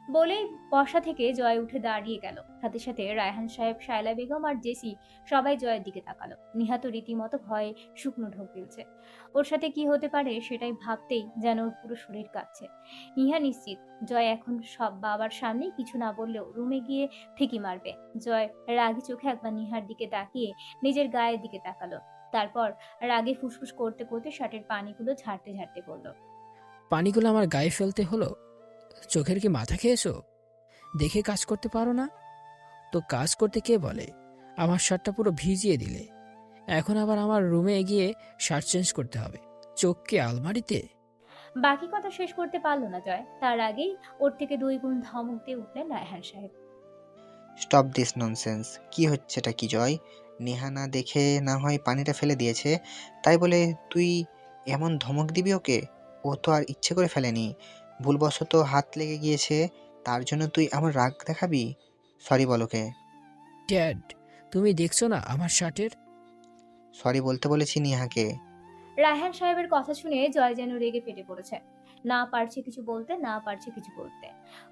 বলেই বসা থেকে জয় উঠে দাঁড়িয়ে গেল। সাথে সাথে রায়হান সাহেব, শায়লা বেগম আর জেসি সবাই জয়ের দিকে তাকালো। নিহা তো রীতিমতো ভয়ে শুকনো ঢোক গিলছে। ওর সাথে কি হতে পারে সেটাই ভাবতেই যেন ওর পুরো শরীর কাঁপছে। নিহা নিশ্চিত জয় এখন সব বাবার সামনে কিছু না বললেও রুমে গিয়ে ঠিকই মারবে। জয় রাগী চোখে একবার নিহার দিকে তাকিয়ে নিজের গায়ের দিকে তাকালো। তারপর রাগে ফুসফুস করতে করতে শার্টের পানিগুলো ঝাড়তে ঝাড়তে বলল, পানিগুলো আমার গায়ে ফেলতে হলো? চোখের কি মাথা খেয়েছো? দেখে কাজ করতে পারো না? তো কাজ করতে কে বলে? আমার শার্টটা পুরো ভিজিয়ে দিলে। এখন আবার আমার রুমে গিয়ে শার্ট চেঞ্জ করতে হবে। চোখ কি আলমারিতে? বাকি কথা শেষ করতে পারল না জয়। তার আগেই ওর থেকে 2 গুণ ধমক দিয়ে উঠলেন রায়হান সাহেব। Stop this nonsense. কি হচ্ছেটা কি জয়? নেহা না দেখে না হয় পানিটা ফেলে দিয়েছে, তাই বলে তুই এমন ধমক দিবি ওকে? ও তো আর ইচ্ছে করে ফেলেনি, ভুলবশত হাত লেগে গিয়েছে। তার জন্য তুই এমন রাগ দেখাবি? সরি বল ওকে। ড্যাড, তুমি দেখছো না আমার শার্টের? সরি বলতে বলেছি নেহাকে। রায়হান সাহেবের কথা শুনে জয় যেন রেগে ফেটে পড়েছে। না পারছে কিছু বলতে, না পারছে কিছু করতে।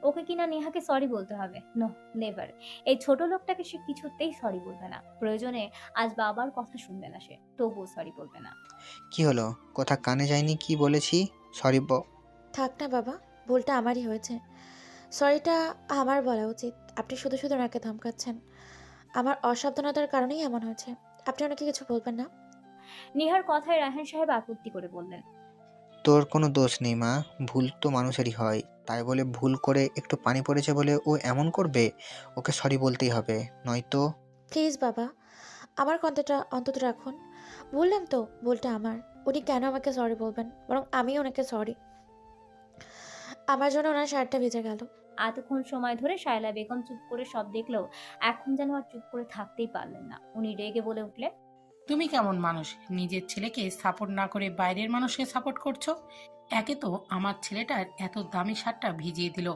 ওকে কিনা নেহাকে সরি বলতে হবে? No, never. এই ছোট লোকটাকে সে কিছুতেই সরি বলবে না। প্রয়োজনে আজ বাবার কথা শুনবে না সে, তবুও সরি বলবে না। কি হলো? কথা কানে যায়নি কি বলেছি? সরি থাক না বাবা, ভুলটা আমারই হয়েছে। সরিটা আমার বলা উচিত। আপনি শুধু শুধু ওনাকে ধমকাচ্ছেন। আমার অসাবধানতার কারণেই এমন হয়েছে। আপনি ওনাকে কিছু বলবেন না। নিহার কথায় রায়হান সাহেব আপত্তি করে বললেন, তোর কোনো দোষ নেই মা, ভুল তো মানুষেরই হয়। তাই বলে ভুল করে একটু পানি পড়েছে বলে ও এমন করবে? ওকে সরি বলতেই হবে, নয়তো। প্লিজ বাবা, আমার কথাটা অন্তত রাখুন। বললাম তো ভুলটা আমার। উনি কেন আমাকে সরি বলবেন? বরং আমি ওনাকে সরি। আমার জন্য ওনার শার্টটা ভিজে গেল। এতক্ষণ সময় ধরে শায়লা বেগম চুপ করে সব দেখলেও এখন যেন আর চুপ করে থাকতেই পারলেন না। উনি রেগে বলে উঠলেন, তুমি কেমন মানুষ, নিজের ছেলেকে সাপোর্ট না করে বাইরের মানুষকে সাপোর্ট করছো? একে তো আমার ছেলেটার এত দামি শার্টটা ভিজিয়ে দিল,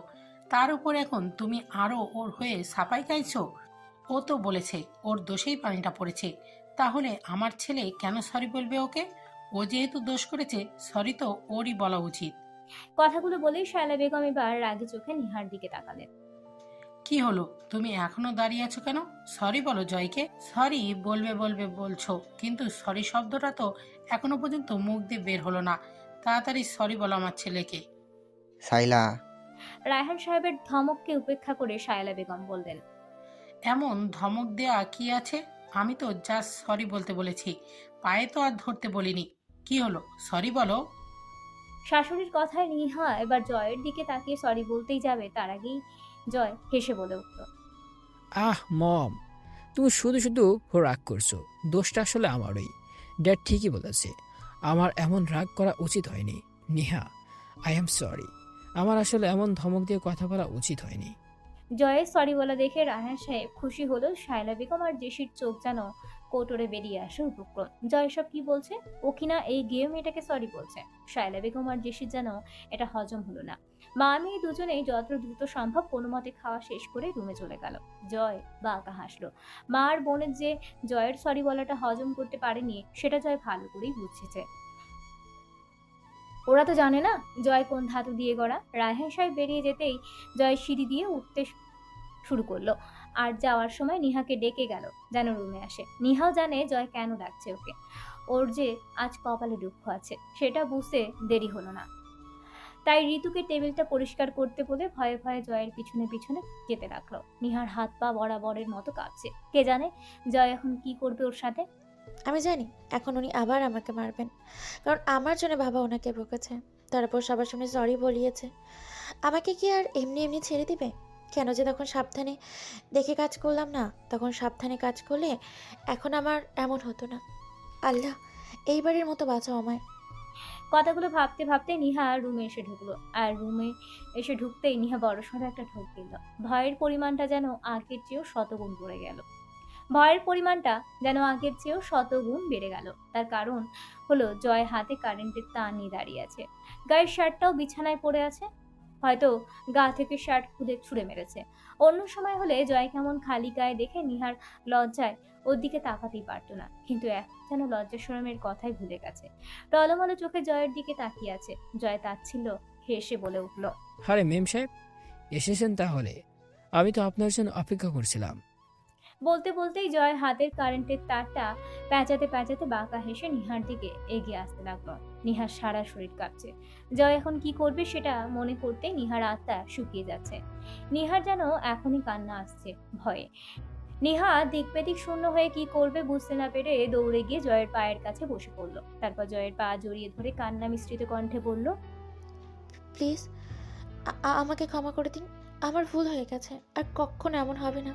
তার উপর এখন তুমি আরো ওর হয়ে সাফাই গাইছো। ও তো বলেছে ওর দোষেই পানিটা পড়েছে, তাহলে আমার ছেলে কেন সরি বলবে ওকে? ও যেহেতু দোষ করেছে, সরি তো ওরই বলা উচিত। কথাগুলো বলেই শায়লা বেগম এবার রাগী চোখে নিহার দিকে তাকালেন। কি হলো, তুমি এখনো দাঁড়িয়ে আছো কেন? সরি বলো জয়কে। সরি বলবে বলবে বলছো, কিন্তু সরি শব্দটা তো এখনো পর্যন্ত মুখ দিয়ে বের হলো না। তাড়াতাড়ি সরি বলো আমার ছেলেকে। সাইলা। রায়হান সাহেবের ধমককে উপেক্ষা করে শায়লা বেগম বললেন, এমন ধমক দেয়া কি আছে? আমি তো জাস্ট সরি বলতে বলেছি, পায়ে তো আর ধরতে বলিনি। কি হলো, সরি বলো। শাশুড়ির কথায় নিহা এবার জয়ের দিকে তাকিয়ে সরি বলতেই যাবে, তার আগেই জয় হেসে বলে উঠল, আহ মম, তুমি শুধু শুধু রাগ করছো। দোষটা আসলে আমারই। ড্যাড ঠিকই বলেছে, আমার এমন রাগ করা উচিত হয়নি। Neha, I am sorry. আমার আসলে এমন ধমক দিয়ে কথা বলা উচিত হয়নি। জয়ের সরি বলা দেখে রায়হান সাহেব খুশি হলেও শায়লা বেগম আর জেসির চোখ যেন কোটরে বেরিয়ে আসে উপক্রম। জয় সব কি বলছে? ও কিনা এই গেম মেয়েটাকে সরি বলছে। শায়লা বেগম আর জেসির যেন এটা হজম হলো না। মা মেয়ে দুজনেই যত দ্রুত সম্ভব কোনো মতে খাওয়া শেষ করে রুমে চলে গেল। জয় বাঁকা হাসলো। মা আর বোনের যে জয়ের সরি বলাটা হজম করতে পারেনি সেটা জয় ভালো করেই বুঝেছে। ওরা তো জানে না জয় কোন ধাতু দিয়ে গড়া। রায়হান সাহেব বেরিয়ে যেতেই জয় সিঁড়ি দিয়ে উঠতে শুরু করলো। আর যাওয়ার সময় নিহাকে ডেকে গেল যেন রুমে আসে। নিহাও জানে জয় কেন ডাকছে ওকে। ওর যে আজ কপালে দুঃখ আছে সেটা বুঝতে দেরি হলো না। তাই ঋতুকে টেবিলটা পরিষ্কার করতে বলে ভয়ে ভয়ে জয়ের পিছনে পিছনে যেতে রাখলো। নিহার হাত পা বরাবরের মতো কাঁপছে। কে জানে জয় এখন কি করবে ওর সাথে। আমি জানি এখন উনি আবার আমাকে মারবেন, কারণ আমার জন্য বাবা ওনাকে বকেছে, তারপর সবার সামনে সরি বলিয়েছে। আমাকে কি আর এমনি এমনি ছেড়ে দিবে? কেন যে তখন সাবধানে দেখে কাজ করলাম না? তখন সাবধানে কাজ করলে এখন আমার এমন হতো না। আল্লাহ, এইবারের মতো বাঁচাও আমায়। কথাগুলো ভাবতে ভাবতে নিহা রুমে এসে ঢুকলো। আর রুমে এসে ঢুকতেই নিহা বড়সড় একটা ঢোক গেল। ভয়ের পরিমাণটা যেন আগের চেয়েও শতগুণ পড়ে গেল। ভয়ের পরিমাণটা যেন আগের চেয়েও শতগুণ বেড়ে গেল। তার কারণ হলো জয় হাতে কারেন্টের তার নিয়ে দাঁড়িয়ে আছে। গায়ের শার্টটাও বিছানায় পড়ে আছে। হয়তো গা থেকে শার্ট খুলে ছুঁড়ে মেরেছে। অন্য সময় হলে জয় কেমন খালি গায়ে দেখে নিহার লজ্জায় ওর দিকে তাকাতেই পারতো না, কিন্তু এখন যেন লজ্জা শরমের কথাই ভুলে গেছে। টলমলো চোখে জয়ের দিকে তাকিয়ে আছে। জয় তাচ্ছিল্য হেসে বলে উঠল, আরে মেম সাহেব, এসেছেন তাহলে। আমি তো আপনার জন্য অপেক্ষা করছিলাম। বলতে বলতেই জয় হাতের কারেন্টের তারটা প্যাঁচাতে প্যাঁচাতে বাঁকা হেসে নিহার দিকে এগিয়ে আসতে লাগলো। নিহার সারা শরীর কাঁপছে। জয় এখন কি করবে সেটা মনে করতেই নিহার আত্মা শুকিয়ে যাচ্ছে। নিহার যেন এখনই কান্না আসছে ভয়ে। নিহা দিকবেদিক শূন্য হয়ে কি করবে বুঝতে না পেরে দৌড়ে গিয়ে জয়ের পায়ের কাছে বসে পড়ল। তারপর জয়ের পা জড়িয়ে ধরে কান্না মিশ্রিত কণ্ঠে বলল, প্লিজ আমাকে ক্ষমা করে দিন। আমার ভুল হয়ে গেছে, আর কখনো এমন হবে না।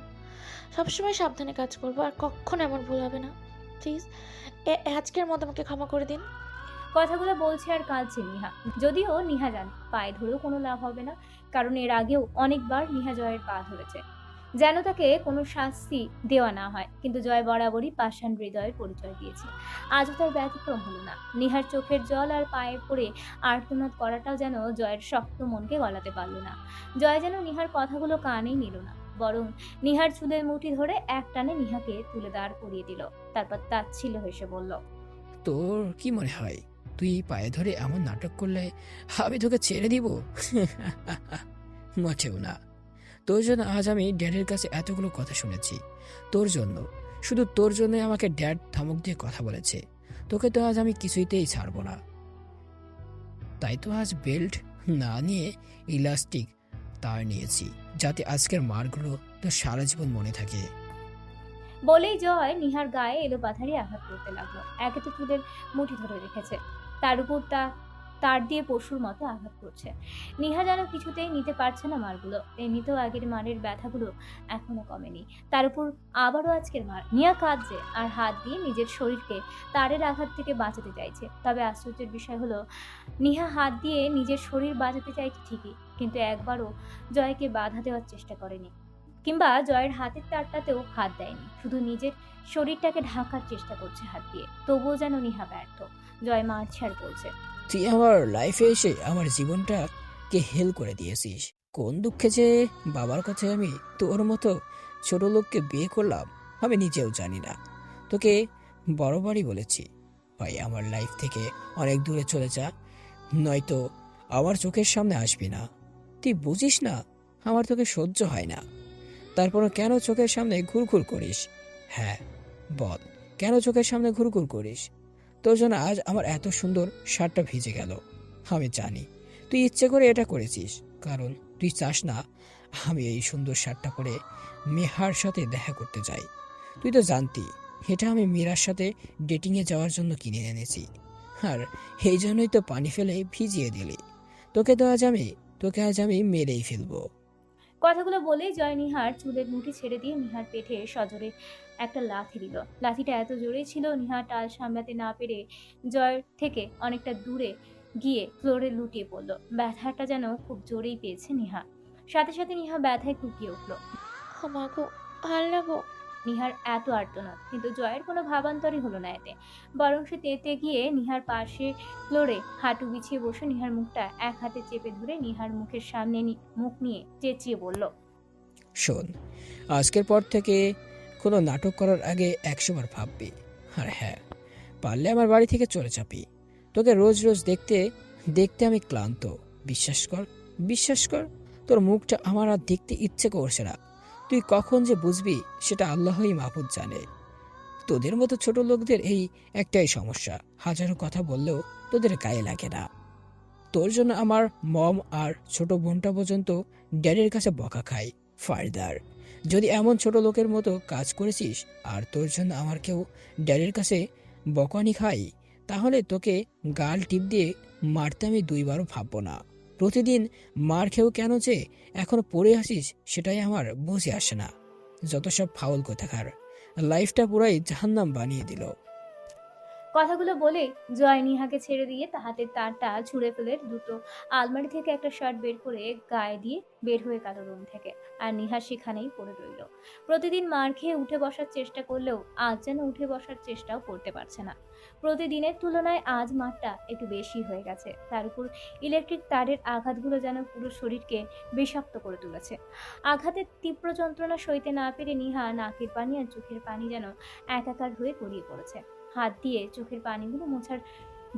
সবসময় সাবধানে কাজ করবো, আর কখনো এমন ভুল হবে না। প্লিজ আজকের মতো আমাকে ক্ষমা করে দিন। কথাগুলো বলছে আর কাঁদছে নিহা। যদিও নিহা জানে পায়ে ধরেও কোনো লাভ হবে না, কারণ এর আগেও অনেকবার নিহা জয়ের পা ধরেছে, যেন তাকে কোনো শাস্তি দেওয়া না হয়। কিন্তু জয় বরাবরই পাষাণ হৃদয়ের পরিচয় দিয়েছে। আজও তার ব্যতিক্রম হলো না। নিহার চোখের জল আর পায়ে পড়ে আর্তনাদ করাটাও যেন জয়ের শক্ত মনকে গলাতে পারল না। জয় যেন নিহার কথাগুলো কানেই নিল না, বরং নিহার চুলের মুঠি ধরে এক টানে নিহাকে তুলে দাঁড় করিয়ে দিল। তারপর তাচ্ছিল্য হেসে বলল, তোর কি মনে হয় তুই পায়ে ধরে এমন নাটক করলে আমি তোকে ছেড়ে দিব? মোটেও না। তোর জন্য আজ আমি ড্যাডের কাছে এতগুলো কথা শুনেছি। তোর জন্য, শুধু তোর জন্যই আমাকে ড্যাড ধমক দিয়ে কথা বলেছে। তোকে তো আজ আমি কিছুইতেই ছাড়বো না। তাই তো আজ বেল্ট না নিয়ে ইলাস্টিক তার নিয়েছি, যাতে আজকের মারগুলো তোর সারা জীবন মনে থাকে। বলেই জয় নিহার গায়ে এলোপাথারি আঘাত করতে লাগলো। একে তো চুলের মুঠি ধরে রেখেছে, তার উপর তার দিয়ে পশুর মতো আঘাত করছে। নিহা যেন কিছুতেই নিতে পারছে না মারগুলো। এমনিতেও আগের মারের ব্যথাগুলো এখনো কমেনি, তার উপর আবারও আজকের মার। নিহা কাঁদছে আর হাত দিয়ে নিজের শরীরকে তারের আঘাত থেকে বাঁচাতে চাইছে। তবে আশ্চর্যের বিষয় হলো, নিহা হাত দিয়ে নিজের শরীর বাঁচাতে চাইছে ঠিকই, কিন্তু একবারও জয়কে বাধা দেওয়ার চেষ্টা করেনি, কিংবা জয়ের হাতের তারটাতেও হাত দেয়নি। শুধু নিজের শরীরটাকে ঢাকার চেষ্টা করছে হাত দিয়ে। তবুও যেন নিহা ব্যর্থ। জয় মারছে আর বলছে, তুই আমার লাইফে এসে আমার জীবনটাকে হেল করে দিয়েছিস। কোন দুঃখে যে বাবার কাছে আমি তোর মতো ছোট লোককে বিয়ে করলাম আমি নিজেও জানি না। তোকে বড়বারই বলেছি, ভাই আমার লাইফ থেকে অনেক দূরে চলে যা, নয়তো আমার চোখের সামনে আসবি না। তুই বুঝিস না আমার তোকে সহ্য হয় না। তারপরও কেন চোখের সামনে ঘুরঘুর করিস? হ্যাঁ বল, কেন চোখের সামনে ঘুরঘুর করিস? তোর জন্য আজ আমার এত সুন্দর শার্টটা ভিজে গেল। আমি জানি তুই ইচ্ছে করে এটা করেছিস, কারণ তুই চাস না আমি এই সুন্দর শার্টটা পরে মেহার সাথে দেখা করতে যাই। তুই তো জানতি এটা আমি মীরার সাথে ডেটিংয়ে যাওয়ার জন্য কিনে এনেছি, আর এই জন্যই তো পানি ফেলে ভিজিয়ে দিলি। তোকে আজ আমি মেরেই ফেলবো। কথাগুলো বলেই জয় নিহার চুলের মুঠি ছেড়ে দিয়ে নিহার পেটে সজোরে একটা লাথি দিল। লাথিটা এত জোরে ছিল, নিহা টাল সামলাতে না পেরে জয়ের থেকে অনেকটা দূরে গিয়ে ফ্লোরে লুটিয়ে পড়ল। ব্যথাটা যেন খুব জোরেই পেয়েছে নিহা। সাথে সাথে নিহা ব্যথায় কুকিয়ে উঠল। ও মা গো, আল্লাহ গো। নিহার এত আর্তনাদ, কিন্তু জয়ের কোনো ভাবান্তরই হলো না এতে। বরং সে তেতে গিয়ে নিহার পাশে ফ্লোরে হাঁটু বিছিয়ে বসে নিহার মুখটা এক হাতে চেপে ধরে নিহার মুখের সামনে মুখ নিয়ে চেঁচিয়ে বলল, শোন, আজকের পর থেকে কোনো নাটক করার আগে 100 বার ভাববি। আর হ্যাঁ, পারলে আমার বাড়ি থেকে চলে যাবি। তোকে রোজ রোজ দেখতে দেখতে আমি ক্লান্ত। বিশ্বাস কর, তোর মুখটা আমার আর দেখতে ইচ্ছে করছে না। তুই কখন যে বুঝবি সেটা আল্লাহই মাহফুজ জানে। তোদের মতো ছোট লোকদের এই একটাই সমস্যা, হাজারো কথা বললেও তোদের গায়ে লাগে না। তোর জন্য আমার মম আর ছোট বোনটা পর্যন্ত ড্যাডের কাছে বকা খায়। ফার্দার, যদি এমন ছোট লোকের মতো কাজ করেছিস আর তোর জন্য আমার কেউ ড্যাডের কাছে বকানি খাই, তাহলে তোকে গাল টিপ দিয়ে মারতে আমি 2বারও ভাববো না। প্রতিদিন মার খেয়েও কেন যে এখনো পড়ে আসিস সেটাই আমার বুঝে আসে না। যত সব ফাউল কোথাকার, লাইফটা পুরাই জাহান্নাম বানিয়ে দিল। কথাগুলো বলে জয় নিহাকে ছেড়ে দিয়ে হাতের তারটা ছুঁড়ে ফেলে দ্রুত আলমারি থেকে একটা শার্ট বের করে গায়ে দিয়ে বের হয়ে গেল রুম থেকে। আর নিহা সেখানেই পড়ে রইল। প্রতিদিন মার খেয়ে উঠে বসার চেষ্টা করলেও আজ যেন উঠে বসার চেষ্টাও করতে পারছে না। প্রতিদিনের তুলনায় আজ মারটা একটু বেশি হয়ে গেছে। তার উপর ইলেকট্রিক তারের আঘাতগুলো যেন পুরো শরীরকে বিষাক্ত করে তুলেছে। আঘাতের তীব্র যন্ত্রণা সইতে না পেরে নিহা নাকের পানি আর চোখের পানি যেন একাকার হয়ে গড়িয়ে পড়েছে। হাত দিয়ে চোখের পানিগুলো মোছার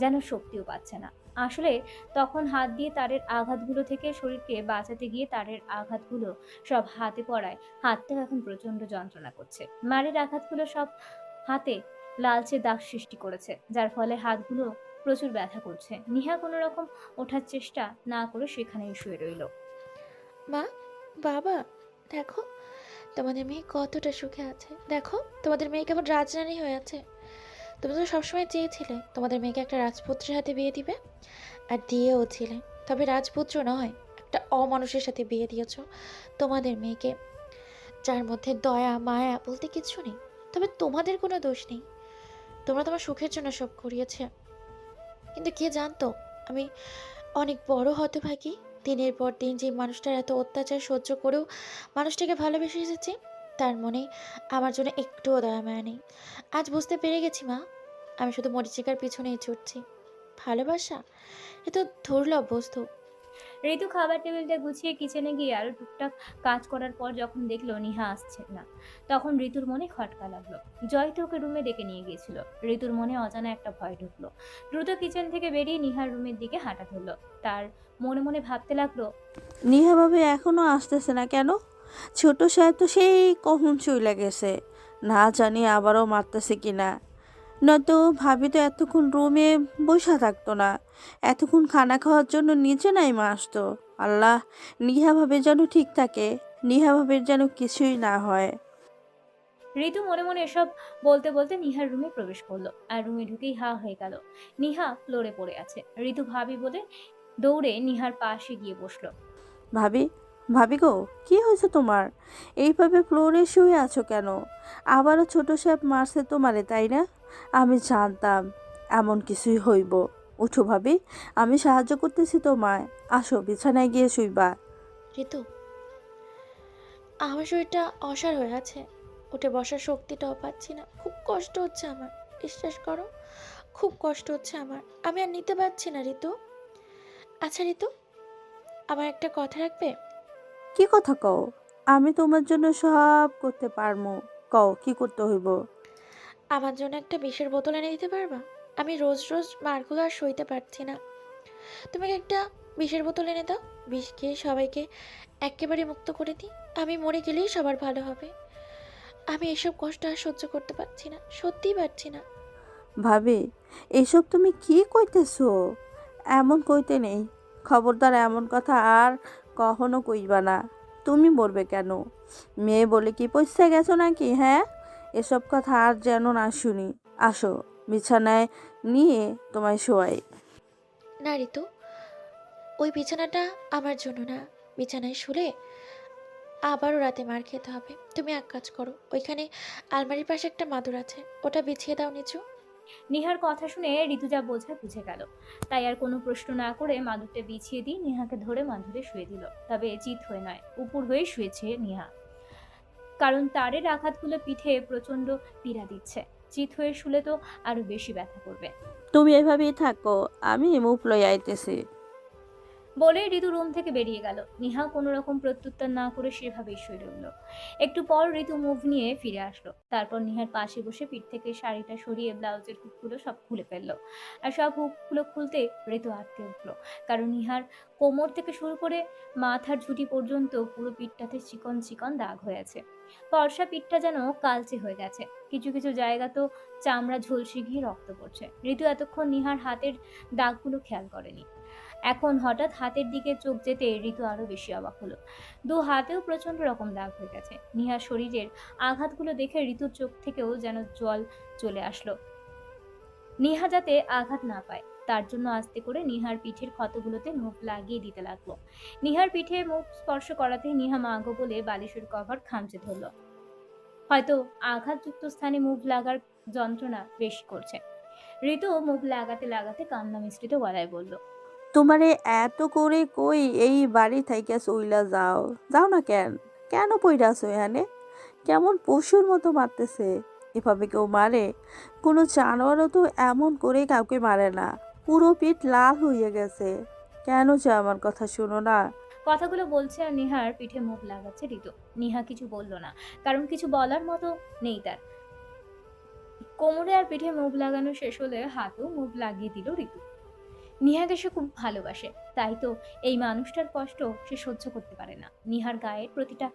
যেন শক্তিও পাচ্ছে না। আসলে তখন হাত দিয়ে তারের আঘাতগুলো থেকে শরীরকে বাঁচাতে গিয়ে তারের আঘাতগুলো সব হাতে পড়ায় হাতটাও এখন প্রচন্ড যন্ত্রণা করছে। মারের আঘাতগুলো সব হাতে লালচে দাগ সৃষ্টি করেছে, যার ফলে হাতগুলো প্রচুর ব্যথা করছে। নিহা কোনো রকম ওঠার চেষ্টা না করে সেখানেই শুয়ে রইল। মা, বাবা, দেখো তোমাদের মেয়ে কতটা সুখে আছে। দেখো তোমাদের মেয়ে কেমন রাজরানী হয়ে আছে। তুমি তো সবসময় চেয়েছিলে তোমাদের মেয়েকে একটা রাজপুত্রের হাতে বিয়ে দিবে, আর দিয়েও ছিলে। তবে রাজপুত্র নয়, একটা অমানুষের সাথে বিয়ে দিয়েছো তোমাদের মেয়েকে, যার মধ্যে দয়া মায়া বলতে কিছু নেই। তবে তোমাদের কোনো দোষ নেই, তোমরা তোমার সুখের জন্য সব করিয়েছে। কিন্তু কে জানতো আমি অনেক বড় হতভাগী। দিনের পর দিন যে মানুষটার এত অত্যাচার সহ্য করেও মানুষটাকে ভালোবেসে এসেছি, তার মনে আমার জন্য একটুও দয়া মায়া নেই। আজ বুঝতে পেরে গেছি মা, আমি শুধু মরিচিকার পিছনেই ছুটছি। ভালোবাসা এ তো দুর্লভ বস্তু। ঋতু খাবার টেবিলটা গুছিয়ে কিচেনে গিয়ে আরো টুকটাক কাজ করার পর যখন দেখলো নিহা আসছে না, তখন ঋতুর মনে খটকা লাগলো। জয় তো ওকে রুমে ডেকে নিয়ে গিয়েছিল। ঋতুর মনে অজানা একটা ভয় ঢুকলো। দ্রুত কিচেন থেকে বেরিয়ে নিহার রুমের দিকে হাঁটা ধরলো। তার মনে মনে ভাবতে লাগলো, নিহা ভাবে এখনো আসতেছে না কেন? ছোট সাহেব তো সেই কখন চইলা গেছে, না জানি আবারও মারতেছে কিনা। নয়তো ভাবি তো এতক্ষণ রুমে বসা থাকতো না, এতক্ষণ খানা খাওয়ার জন্য নিচে নাই মা আসতো। আল্লাহ, নিহা ভাবে যেন ঠিক থাকে, নিহা ভাবের যেন কিছুই না হয়। ঋতু মনে মনে এসব বলতে বলতে নিহার রুমে প্রবেশ করলো। আর রুমে ঢুকেই হা হয়ে গেল। নিহা ফ্লোরে পড়ে আছে। ঋতু ভাবি বলে দৌড়ে নিহার পাশে গিয়ে বসলো। ভাবি, ভাবি গো, কি হয়েছে তোমার? এইভাবে ফ্লোরে শুয়ে আছো কেন? আবারও ছোট সাহেব মারছে তোমারে, তাই না? আমি জানতাম এমন কিছুই হইব। উঠো ভাবি, আমি সাহায্য করতেছি তোমায়। আসো বিছানায় গিয়ে শুইবা। ঋতু, আমার শরীরটা অসাড় হয়ে আছে, উঠে বসার শক্তিটাও পাচ্ছি না। খুব কষ্ট হচ্ছে আমার, বিশ্বাস করো, খুব কষ্ট হচ্ছে আমার। আমি আর নিতে পারছি না ঋতু। আচ্ছা ঋতু, আমার একটা কথা রাখবে? কি কথা কও? আমি তোমার জন্য সব করতে পারমু। কও কি করতে হইব? আমার জন্য একটা বিষের বোতল এনে দিতে পারবা? আমি রোজ রোজ মারগুলো আর সইতে পারছি না। তুমি একটা বিষের বোতল এনে দাও, বিষ খেয়ে সবাইকে একেবারে মুক্ত করে দিই। আমি মরে গেলেই সবার ভালো হবে। আমি এসব কষ্ট আর সহ্য করতে পারছি না, সত্যিই পারছি না। ভাবি, এসব তুমি কি কইতেছো? এমন কইতে নেই। খবরদার এমন কথা আর কখনো কইবা না। তুমি বলবে কেন? মেয়ে বলে কি পয়সা গেছো নাকি? হ্যাঁ, এসব কথা আর যেন না শুনি। আসো বিছানায় নিয়ে তোমায় শোয়াই। না ঋতু, ওই বিছানাটা আমার জন্য না। বিছানায় শুলে আবারও রাতে মার খেতে হবে। তুমি এক কাজ করো, ওইখানে আলমারির পাশে একটা মাদুর আছে, ওটা বিছিয়ে দাও নিচু। নিহার কথা শুনে ঋতু যা বোঝায় বুঝে গেল। তাই আর কোনো প্রশ্ন না করে মাদুরটা বিছিয়ে দিয়ে নিহাকে ধরে মাদুরে শুয়ে দিল। তবে চিত হয়ে নয়, উপর হয়ে শুয়েছে নিহা। কারণ তারের আঘাতগুলো পিঠে প্রচন্ড পীড়া দিচ্ছে। চিত হয়ে শুলে তো আরো বেশি ব্যথা করবে। তুমি এভাবেই থাকো, আমি মুভ লই আইতেছি। বলে ঋতু রুম থেকে বেরিয়ে গেল। নিহা কোনো রকম প্রত্যুত্তর না করে সেভাবেই শুয়ে রইল। একটু পর ঋতু মুভ নিয়ে ফিরে আসলো। তারপর নিহার পাশে বসে পিঠ থেকে শাড়িটা সরিয়ে ব্লাউজের হুকগুলো সব খুলে ফেললো। আর সব হুকগুলো খুলতে ঋতু আটকে উঠলো। কারণ নিহার কোমর থেকে শুরু করে মাথার ঝুঁটি পর্যন্ত পুরো পিঠটাতে চিকন চিকন দাগ হয়েছে। ফর্সা পিঠটা যেন কালচে হয়ে গেছে। কিছু কিছু জায়গা তো চামড়া ঝলসে গিয়ে রক্ত পড়ছে। ঋতু এতক্ষণ নিহার হাতের দাগগুলো খেয়াল করেনি। এখন হঠাৎ হাতের দিকে চোখ যেতে ঋতু আরো বেশি অবাক হলো। দু হাতেও প্রচন্ড রকম দাগ হয়ে গেছে। নিহার শরীরের আঘাতগুলো দেখে ঋতুর চোখ থেকেও যেন জল চলে আসলো। নিহা যাতে আঘাত না পায় তার জন্য আস্তে করে নিহার পিঠের ক্ষতগুলোতে মুখ লাগিয়ে দিতে লাগলো। নিহার পিঠে মুখ স্পর্শ করাতেই নিহা মাগো বলে বালিশের কভার খামচে ধরলো। হয়তো আঘাতযুক্ত স্থানে মুখ লাগার যন্ত্রণা বেশি করছে। ঋতু মুখ লাগাতে লাগাতে কান্না মিশ্রিত গলায় বলল, তোমারে এত করে কই এই বাড়ি থাইকা চইলা যাও, যাও না কেন? কেন পইরা আছো এখানে? কেমন পশুর মতো মারতেছে। এভাবে কেউ মারে? কোনো জানোয়ারও তো এমন করে কাউকে মারে না। পুরো পিঠ লাল হয়ে গেছে। কেন যে আমার কথা শুনো না? কথাগুলো বলছে আর নিহার পিঠে মুখ লাগাচ্ছে ঋতু। নিহা কিছু বলল না, কারণ কিছু বলার মতো নেই তার। কোমরে আর পিঠে মুভ লাগানো শেষ হলে হাতেও মুভ লাগিয়ে দিল ঋতু। নিহাকে সে খুব ভালোবাসে, তাই তো এই মানুষটার কষ্ট সে সহ্য করতে পারে না। নিহার গায়ের প্রতিটা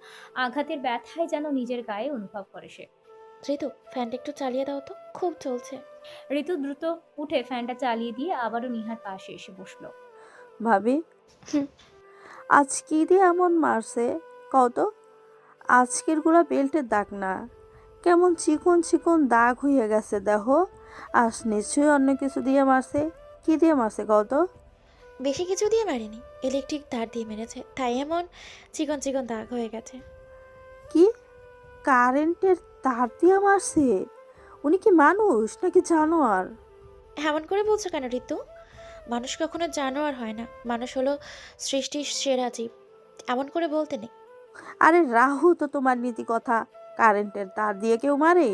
আঘাতের ব্যথায় যেন নিজের গায়ে অনুভব করে সে। ঋতু, ফ্যানটা একটু চালিয়ে দাও তো, খুব চলছে। ঋতু দ্রুত উঠে ফ্যানটা চালিয়ে দিয়ে আবারও নিহার পাশে এসে বসলো। ভাবি, হুম। আজ কি দিয়ে এমন মারছে কত? আজকের গুলা বেল্টের দাগ না, কেমন চিকন চিকন দাগ হয়ে গেছে দেখো। আজ নিশ্চয়ই অন্য কিছু দিয়ে মারছে। কি দিয়ে মারছে কত? বেশি কিছু দিয়ে মারিনি, ইলেকট্রিক তার দিয়ে মেরেছে, তাই এমন চিকন চিকন দাগ হয়ে গেছে। কি, কারেন্টের তার দিয়ে মারছে? উনি কি মানুষ নাকি জানোয়ার? এমন করে বলছো কেন ঋতু? মানুষ কখনো জানোয়ার হয় না, মানুষ হলো সৃষ্টির সেরা জীব। এমন করে বলতে নেই। আরে রাহু, তো তোমার নীতি কথা। কারেন্টের তার দিয়ে কেউ মারে?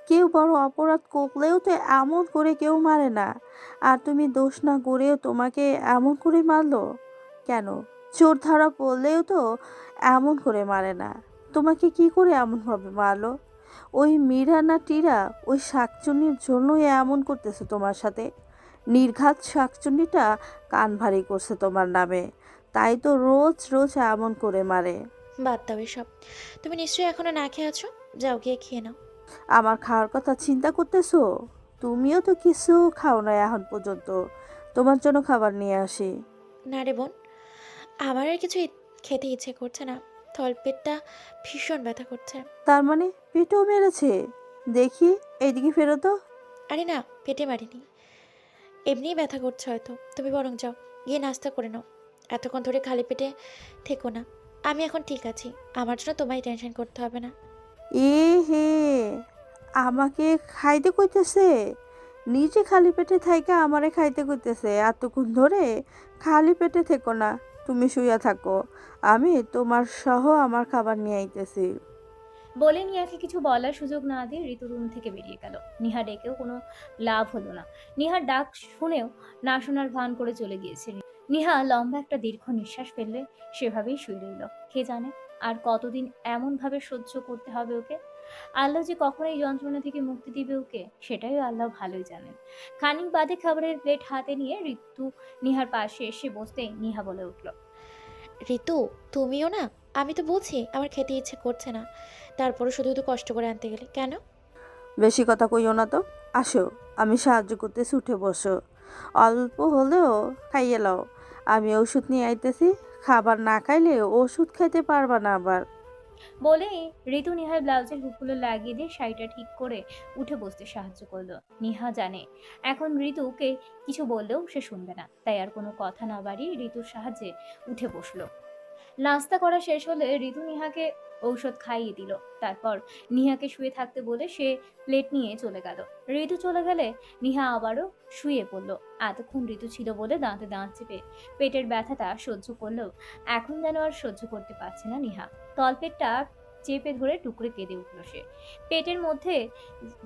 কেউ বড় অপরাধ করলেও তো এমন করে কেউ মারে না। আর তুমি দোষ না করেও তোমাকে এমন করে মারলো কেন? চোর ধরা পড়লেও তো এমন করে মারে না। তোমাকে কি করে এমনভাবে মারলো? ওই মীরা না টিরা, ওই শাকচুন্নির জন্যই এমন করতেছে তোমার সাথে। নির্ঘাত শাকচুন্নিটা কান ভারী করছে তোমার নামে, তাই তো রোজ রোজ এমন করে মারে। বাদ দাও এসব। তুমি নিশ্চয়ই এখনো না খেয়ে আছো, যাও গিয়ে খেয়ে নাও। আমার খাওয়ার কথা চিন্তা করতেছো? তুমিও তো কিছু খাও না এখন পর্যন্ত। তোমার জন্য খাবার নিয়ে আসি। না রে বোন, আমার আর কিছু খেতে ইচ্ছে করছে না। তলপেটটা ভীষণ ব্যথা করছে। তার মানে পেটেও মেরেছে? দেখি, এইদিকে ফেরো তো। আরে না, পেটে মারিনি, এমনিই ব্যথা করছে হয়তো। তুমি বরং যাও, গিয়ে নাস্তা করে নাও। এতক্ষণ ধরে খালি পেটে থেকো না। আমি এখন ঠিক আছি, আমার জন্য তোমায় টেনশন করতে হবে না। এ হে, আমাকে খাইতে কইতেছে? নিজে খালি পেটে থাইকা আমারে খাইতে কইতেছে এতক্ষণ ধরে? খালি পেটে থেকো না, তুমি শুইয়া থাকো। আমি তোমার সহ আমার খাবার নিয়ে আইতেছি। বলে নিহাকে কিছু বলার সুযোগ না দিয়ে ঋতু রুম থেকে বেরিয়ে গেল। নিহা ডেকেও কোনো লাভ হলো না। নিহার ডাক শুনেও না শোনার ভান করে চলে গিয়েছে। নিহা লম্বা একটা দীর্ঘ নিঃশ্বাস ফেললে সেভাবেই শুয়ে রইল। কে জানে আর কতদিন এমন ভাবে সহ্য করতে হবে ওকে। আল্লাহ যে কখন এই যন্ত্রণা থেকে মুক্তি দিবে ওকে, সেটাই আল্লাহ ভালোই জানেন। খানিক বাদে খাবারের প্লেট হাতে নিয়ে ঋতু নিহার পাশে এসে বসতেই নিহা বলে উঠল। ঋতু, তুমিও না? আমি তো বলছি আমার খেতে ইচ্ছে করছে না, তারপরও শুধু শুধু কষ্ট করে আনতে গেলে কেন? বেশি কথা কইও না তো। আসো, আমি সাহায্য করতেছি, উঠে বসো। অল্প হলেও খাইয়ে লও। আমি ওষুধ নিয়ে আইতেছি। খাবার না খাইলে ওষুধ খাইতে পারবা না আবার। বলেই ঋতু নিহার ব্লাউজের হুকগুলো লাগিয়ে দিয়ে শাড়িটা ঠিক করে উঠে বসতে সাহায্য করলো। নিহা জানে এখন ঋতুকে কিছু বললেও সে শুনবে না, তাই আর কোনো কথা না বাড়িয়ে ঋতুর সাহায্যে উঠে বসলো। নাস্তা করা শেষ হলে ঋতু নিহাকে ঔষধ খাইয়ে দিল। তারপর নিহাকে শুয়ে থাকতে বলে সে প্লেট নিয়ে চলে গেল। ঋতু চলে গেলে নিহা আবারও শুয়ে পড়ল। এতক্ষণ ঋতু ছিল বলে দাঁতে দাঁত চেপে পেটের ব্যথাটা সহ্য করলেও এখন যেন আর সহ্য করতে পারছে না নিহা। তলপেটটা চেপে ধরে টুকরে কেঁদে উঠল সে। পেটের মধ্যে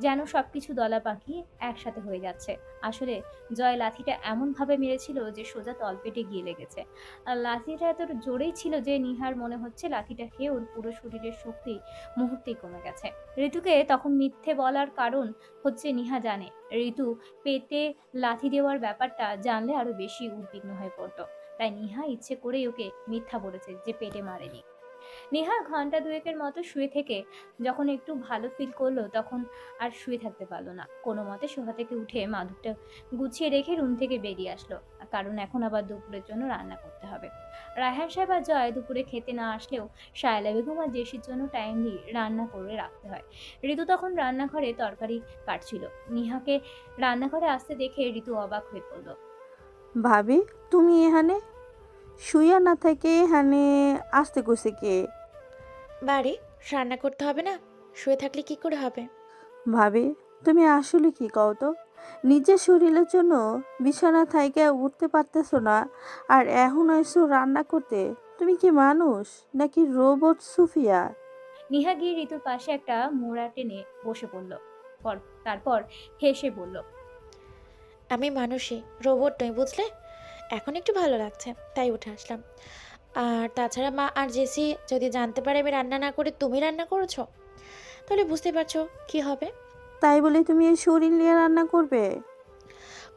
যেন সবকিছু দলা পাখি একসাথে হয়ে যাচ্ছে। আসলে জয় লাথিটা এমন ভাবে মেরেছিল যে সোজা তলপেটে গিয়ে লেগেছে। আর লাথিটা এত জোরেই ছিল যে নিহার মনে হচ্ছে লাথিটা খেয়ে ওর পুরো শরীরের শক্তি মুহূর্তেই কমে গেছে। ঋতুকে তখন মিথ্যে বলার কারণ হচ্ছে নিহা জানে ঋতু পেটে লাথি দেওয়ার ব্যাপারটা জানলে আরো বেশি উদ্বিগ্ন হয়ে পড়তো। তাই নিহা ইচ্ছে করেই ওকে মিথ্যা বলেছে যে পেটে মারেনি। নিহা ঘন্টা দুয়েকের মতো শুয়ে থেকে যখন একটু ভালো ফিল করলো তখন আর শুয়ে থাকতে পারলো না। কোনো মতে সোফা থেকে উঠে মাদুরটা গুছিয়ে রেখে রুম থেকে বেরিয়ে আসলো, কারণ এখন আবার দুপুরের জন্য রান্না করতে হবে। রায়হান সাহেব আর জয় দুপুরে খেতে না আসলেও শায়লা বেগম আর জেসির জন্য টাইমলি রান্না করে রাখতে হয়। ঋতু তখন রান্নাঘরে তরকারি কাটছিল। নিহাকে রান্নাঘরে আসতে দেখে ঋতু অবাক হয়ে পড়ল। ভাবি, তুমি এখানে শুইয়া না থেকে এখানে আসতে কইছে কে? বাড়ি রান্না করতে হবে না? শুয়ে থাকলে কি করে হবে? ভাবি, তুমি আসলে কি কও তো? নিজের শরীরের জন্য বিছানা থাইকে উঠতে পারতেছো না, আর এখন আইসো রান্না করতে? তুমি কি মানুষ নাকি রোবট সুফিয়া? নিহা গিয়ে ঋতুর পাশে একটা মোড়া টেনে বসে পড়ল। তারপর হেসে বলল, আমি মানুষই, রোবট নই, বুঝলে? এখন একটু ভালো লাগছে তাই উঠে আসলাম। আর তাছাড়া মা আর জেসি যদি জানতে পারে আমি রান্না না করে তুমি রান্না করেছো, তাহলে বুঝতে পারছো কি হবে। তাই বলে তুমি এই শরীর নিয়ে রান্না করবে?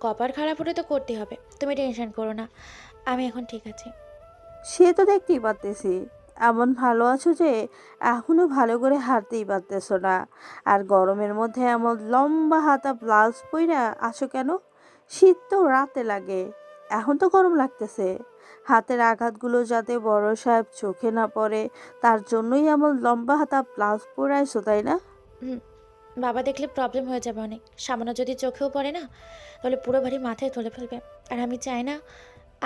কপাল খারাপ হলে তো করতে হবে, তুমি টেনশন করো না, আমি এখন ঠিক আছি। সে তো দেখতেই পারতেছি। এমন ভালো আছো যে এখনো ভালো করে হাঁটতেই পারতেছো না। আর গরমের মধ্যে এমন লম্বা হাতা ব্লাউজ পইরা আছো কেন? শীত তো রাতে লাগে, এখন তো গরম লাগতেছে। হাতের আঘাতগুলো যাতে বড় সাহেব চোখে না পড়ে, তার জন্যই এমন লম্বা হাতা ব্লাউজ পরাইছো, তাই না? হুম, বাবা দেখলে প্রবলেম হয়ে যাবে অনেক। সামান্য যদি চোখেও পড়ে না, তাহলে পুরো বাড়ি মাথায় তুলে ফেলবে। আর আমি চাই না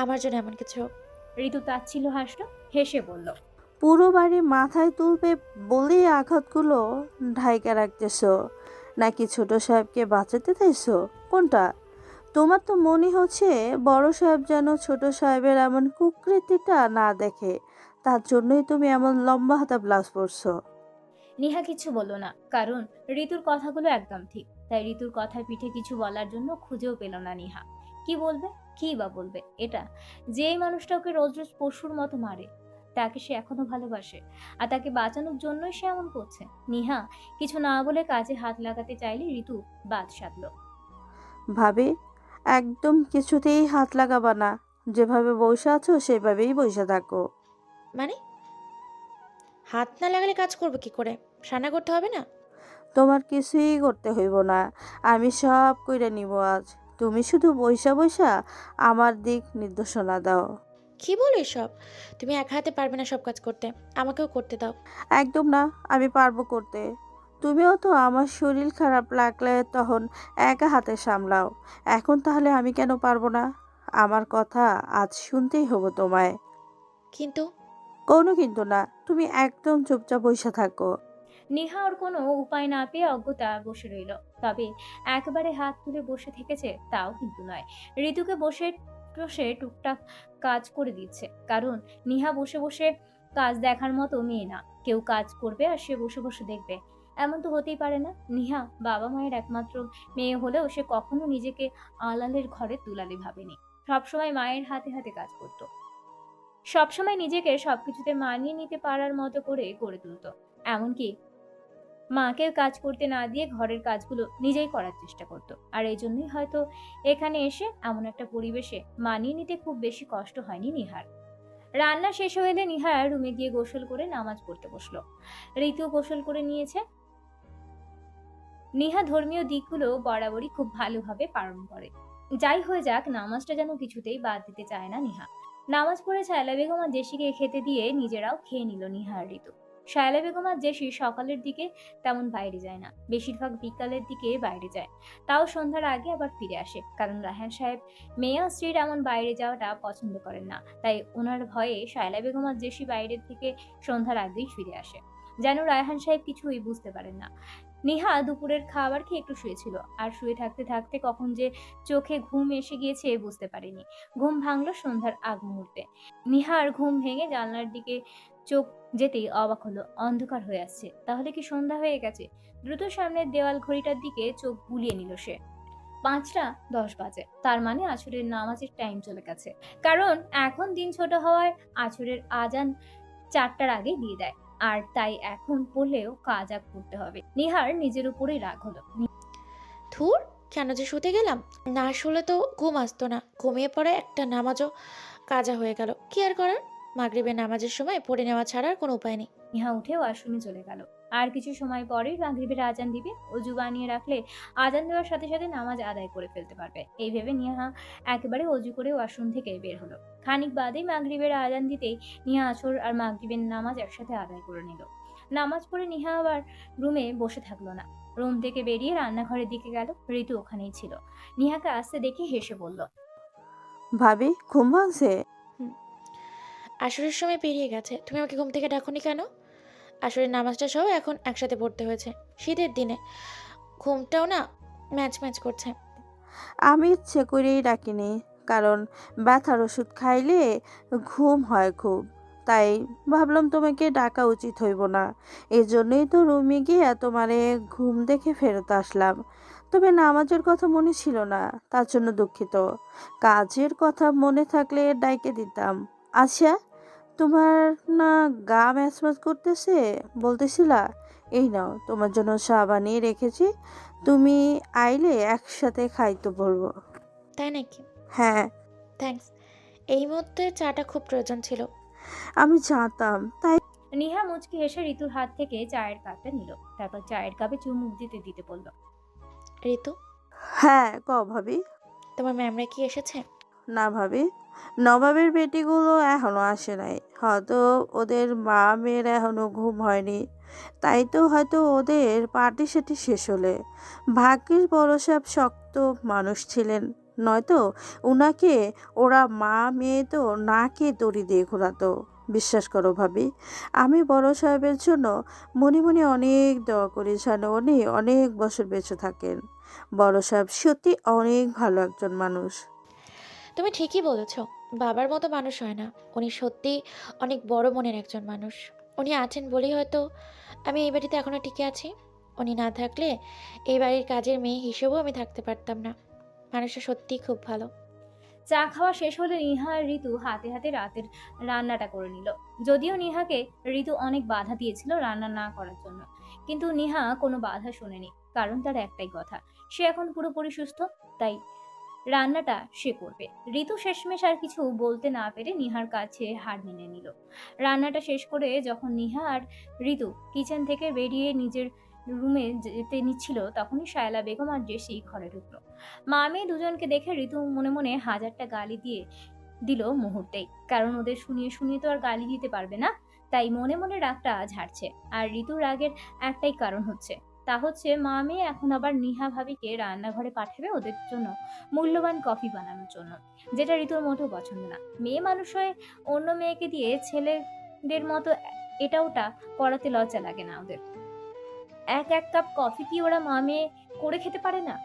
আমার জন্য এমন কিছু হোক। ঋতু তাচ্ছিল হাসল, হেসে বলল, পুরো বাড়ি মাথায় তুলবে বলেই আঘাতগুলো ঢাইকা রাখতেছো, নাকি ছোট সাহেবকে বাঁচাতে চাইছো? কোনটা? তোমার তো মনে হচ্ছে বড় সাহেব যেন ছোট সাহেবের এমন কুকৃতিটা না দেখে, তার জন্যই তুমি এমন লম্বা হাতা ব্লাউজ পরছো। নিহা কিছু বলল না, কারণ ঋতুর কথাগুলো একদম ঠিক। তাই ঋতুর কথার পিঠে কিছু বলার জন্য খুঁজেও পেল না নিহা। কি বলবে? কি বা বলবে? এটা যেই মানুষটা ওকে রোজ রোজ পশুর মতো মারে, তাকে সে এখনো ভালোবাসে, আর তাকে বাঁচানোর জন্যই সে এমন করছে। নিহা কিছু না বলে কাজে হাত লাগাতে চাইলে ঋতু বাদ সাধলো। ভাবি, একদম কিছুতেই হাত লাগাবা না। যেভাবে বসে আছো সেভাবেই বসে থাকো। মানে হাত না লাগালে কাজ করবো কি করে? রান্না করতে হবে না? তোমার কিছুই করতে হইব না, আমি সব কইরা নিব আজ। তুমি শুধু বইসা বইসা আমার দিক নির্দেশনা দাও। কি বলো এসব? তুমি একা হাতে পারবে না সব কাজ করতে, আমাকেও করতে দাও। একদম না, আমি পারবো করতে। তুমিও তো আমার শরীর খারাপ লাগলে তখন একা হাতে সামলাও, এখন তাহলে আমি কেন পারবো না? আমার কথা আজ শুনতেই হবো তোমায়। কিন্তু কোনো কিন্তু না, তুমি একদম চুপচাপ বইসা থাকো। নিহা ওর কোনো উপায় না পেয়ে অজ্ঞতা বসে রইল। তবে একেবারে হাত তুলে বসে থেকেছে তাও কিন্তু নয়। ঋতুকে বসে বসে টুকটাক কাজ করে দিচ্ছে, কারণ নিহা বসে বসে কাজ দেখার মতো মেয়ে না। কেউ কাজ করবে আর সে বসে বসে দেখবে, এমন তো হতেই পারে না। নিহা বাবা মায়ের একমাত্র মেয়ে হলেও সে কখনো নিজেকে আলালের ঘরে তুলালে ভাবেনি। সবসময় মায়ের হাতে হাতে কাজ করতো, সবসময় নিজেকে সবকিছুতে মানিয়ে নিতে পারার মতো করে গড়ে তুলতো। এমনকি মাকে কাজ করতে না দিয়ে ঘরের কাজগুলো নিজেই করার চেষ্টা করত। আর এই জন্যই হয়তো এখানে এসে এমন একটা পরিবেশে মানিয়ে নিতে খুব বেশি কষ্ট হয়নি নিহার। রান্না শেষ হয়ে এলে নিহা রুমে গিয়ে গোসল করে নামাজ পড়তে বসলো। ঋতু গোসল করে নিয়েছে। নিহা ধর্মীয় দিকগুলো বরাবরই খুব ভালোভাবে পালন করে। যাই হয়ে যাক, নামাজটা যেন কিছুতেই বাদ দিতে চায় না নিহা। নামাজ পড়ে শায়লা বেগম আর জেসিকে খেতে দিয়ে নিজেরাও খেয়ে নিল নিহা আর ঋতু। শায়লা বেগম আর জেসি সকালের দিকে তেমন বাইরে যায় না, বেশিরভাগ বিকালের দিকে বাইরে যায়। তাও সন্ধ্যার আগে আবার ফিরে আসে, কারণ রায়হান সাহেব মেয়ে আর স্ত্রীর এমন বাইরে যাওয়াটা পছন্দ করেন না। তাই ওনার ভয়ে শায়লা বেগম আর জেসি বাইরের থেকে সন্ধ্যার আগেই ফিরে আসে, যেন রায়হান সাহেব কিছুই বুঝতে পারেন না। নিহা দুপুরের খাবার খেয়ে একটু শুয়েছিল, আর শুয়ে থাকতে থাকতে কখন যে চোখে ঘুম এসে গিয়েছে বুঝতে পারেনি। ঘুম ভাঙলো সন্ধ্যার আগ মুহূর্তে। নিহার ঘুম ভেঙে জানলার দিকে চোখ যেতেই অবাক হলো, অন্ধকার হয়ে আসছে। তাহলে কি সন্ধ্যা হয়ে গেছে? দ্রুত সামনের দেওয়াল ঘড়িটার দিকে চোখ বুলিয়ে নিল সে। 5টা 10 বাজে, তার মানে আসরের নামাজের টাইম চলে গেছে। কারণ এখন দিন ছোট হওয়ায় আসরের আজান 4টার আগে দিয়ে দেয়, আর তাই এখন পড়লেও কাজা করতে হবে। নিহার নিজের উপরেই রাগ হলো। ধুর, কেন যে শুতে গেলাম? না শুলে তো ঘুম আসতো না, ঘুমিয়ে পড়ে একটা নামাজও কাজা হয়ে গেল। কি আর করার, মাগরিবের নামাজের সময় পড়ে নেওয়া ছাড়া আর কোনো উপায় নেই। নিহা উঠে ওয়াশরুমে চলে গেল। আর কিছু সময় পরেই মাগরিবের আজান দিবে। অজু বানিয়ে রাখলে আজান দেওয়ার সাথে সাথে নামাজ আদায় করে ফেলতে পারবে। এই ভেবে নিহা একেবারে অজু করে ওয়াশরুম থেকে বের হলো। খানিক বাদেই মাগরিবের আজান দিতেই নিহা আসর আর মাগরিবের নামাজ একসাথে আদায় করে নিল। নামাজ পড়ে নিহা আবার রুমে বসে থাকলো না, রুম থেকে বেরিয়ে রান্নাঘরের দিকে গেল। ঋতু ওখানেই ছিল। নিহাকে আসতে দেখে হেসে বলল, ভাবি, ঘুম ভাঙছে? হুম, আসরের সময় পেরিয়ে গেছে, তুমি আমাকে ঘুম থেকে ডাকোনি কেন? আসরের নামাজটা সহ এখন একসাথে পড়তে হয়েছে শীতের দিনে, ঘুমটাও না ম্যাচ ম্যাচ করছে। আমি ইচ্ছে করেই ডাকিনি, কারণ ব্যথার ওষুধ খাইলে ঘুম হয় খুব। তাই ভাবলাম তোমাকে ডাকা উচিত হইব না, এই জন্যই তো রুমে গিয়ে তোমারে ঘুম দেখে ফেরত আসলাম। তবে নামাজের কথা মনে ছিল না, তার জন্য দুঃখিত। কাজের কথা মনে থাকলে ডাইকে দিতাম। আচ্ছা, তোমার না গা ম্যাচম্যাচ করতেছে বলতেছিলা? এই নাও, তোমার জন্য চা বানিয়ে রেখেছি, তুমি আইলে একসাথে খাইতে বলবো। তাই নাকি? হ্যাঁ, থ্যাঙ্কস। এই মুহূর্তে চাটা খুব প্রয়োজন ছিল। আমি জানতাম তাই। নিহা মুচকি হেসে ঋতুর হাত থেকে চায়ের কাপটা নিল, তারপর চায়ের কাপে চুমুক দিতে দিতে বলল, ঋতু, হ্যাঁ, ভাবি। তোমার ম্যামরা কি এসেছে? না ভাবি, নবাবের বেটিগুলো এখনো আসে নাই। হয়তো ওদের মা মেয়ের এখনো ঘুম হয়নি, তাই তো হয়তো ওদের পার্টি সাটি শেষ হলে। ভাগ্যিস বড় সাহেব শক্ত মানুষ ছিলেন, নয়তো উনাকে ওরা মা মেয়ে তো নাকে দড়ি দিয়ে ঘোরাতো। বিশ্বাস করো ভাবি, আমি বড় সাহেবের জন্য মনে মনে অনেক দোয়া করি যেন উনি অনেক বছর বেঁচে থাকেন। বড় সাহেব সত্যি অনেক ভালো একজন মানুষ। তুমি ঠিকই বলেছ। বাবার মতো মানুষ হয় না। উনি সত্যি অনেক বড় মনের একজন মানুষ। উনি আছেন বলেই হয়তো আমি এই বাড়িতে এখনো টিকে আছি। উনি না থাকলে এই বাড়ির কাজের মেয়ে হিসেবেও আমি থাকতে পারতাম না। মানুষটা সত্যিই খুব ভালো। চা খাওয়া শেষ হলে নিহা আর ঋতু হাতে হাতে রাতের রান্নাটা করে নিল। যদিও নিহাকে ঋতু অনেক বাধা দিয়েছিল রান্না না করার জন্য, কিন্তু নিহা কোনো বাধা শোনেনি, কারণ তার একটাই কথা, সে এখন পুরোপুরি সুস্থ, তাই রান্নাটা সে করবে। ঋতু শেষমেশ আর কিছু বলতে না পেরে নিহার কাছে হার মেনে নিল। রান্নাটা শেষ করে যখন নিহা আর ঋতু কিচেন থেকে বেরিয়ে নিজের রুমে যেতে নিচ্ছিল, তখনই শায়লা বেগম আর জেসি ঘরে ঢুকলো। মা মেয়ে দুজনকে দেখে ঋতু মনে মনে হাজারটা গালি দিয়ে দিল মুহূর্তেই, কারণ ওদের শুনিয়ে শুনিয়ে তো আর গালি দিতে পারবে না, তাই মনে মনে রাগটা ঝাড়ছে। আর ঋতুর রাগের একটাই কারণ হচ্ছে, তা হচ্ছে মা মেয়ে এখন আবার নিহা ভাবিকে রান্নাঘরে পাঠাবে ওদের জন্য মূল্যবান কফি বানানোর জন্য, যেটা ঋতুর মোটেও পছন্দ না। মেয়ে মানুষ হয়ে অন্য মেয়েকে দিয়ে ছেলেদের মতো এটা ওটা করাতে লজ্জা লাগে না ওদের? এক এক কাপ কফি কি ওরা মা মেয়ে করে খেতে পারে না?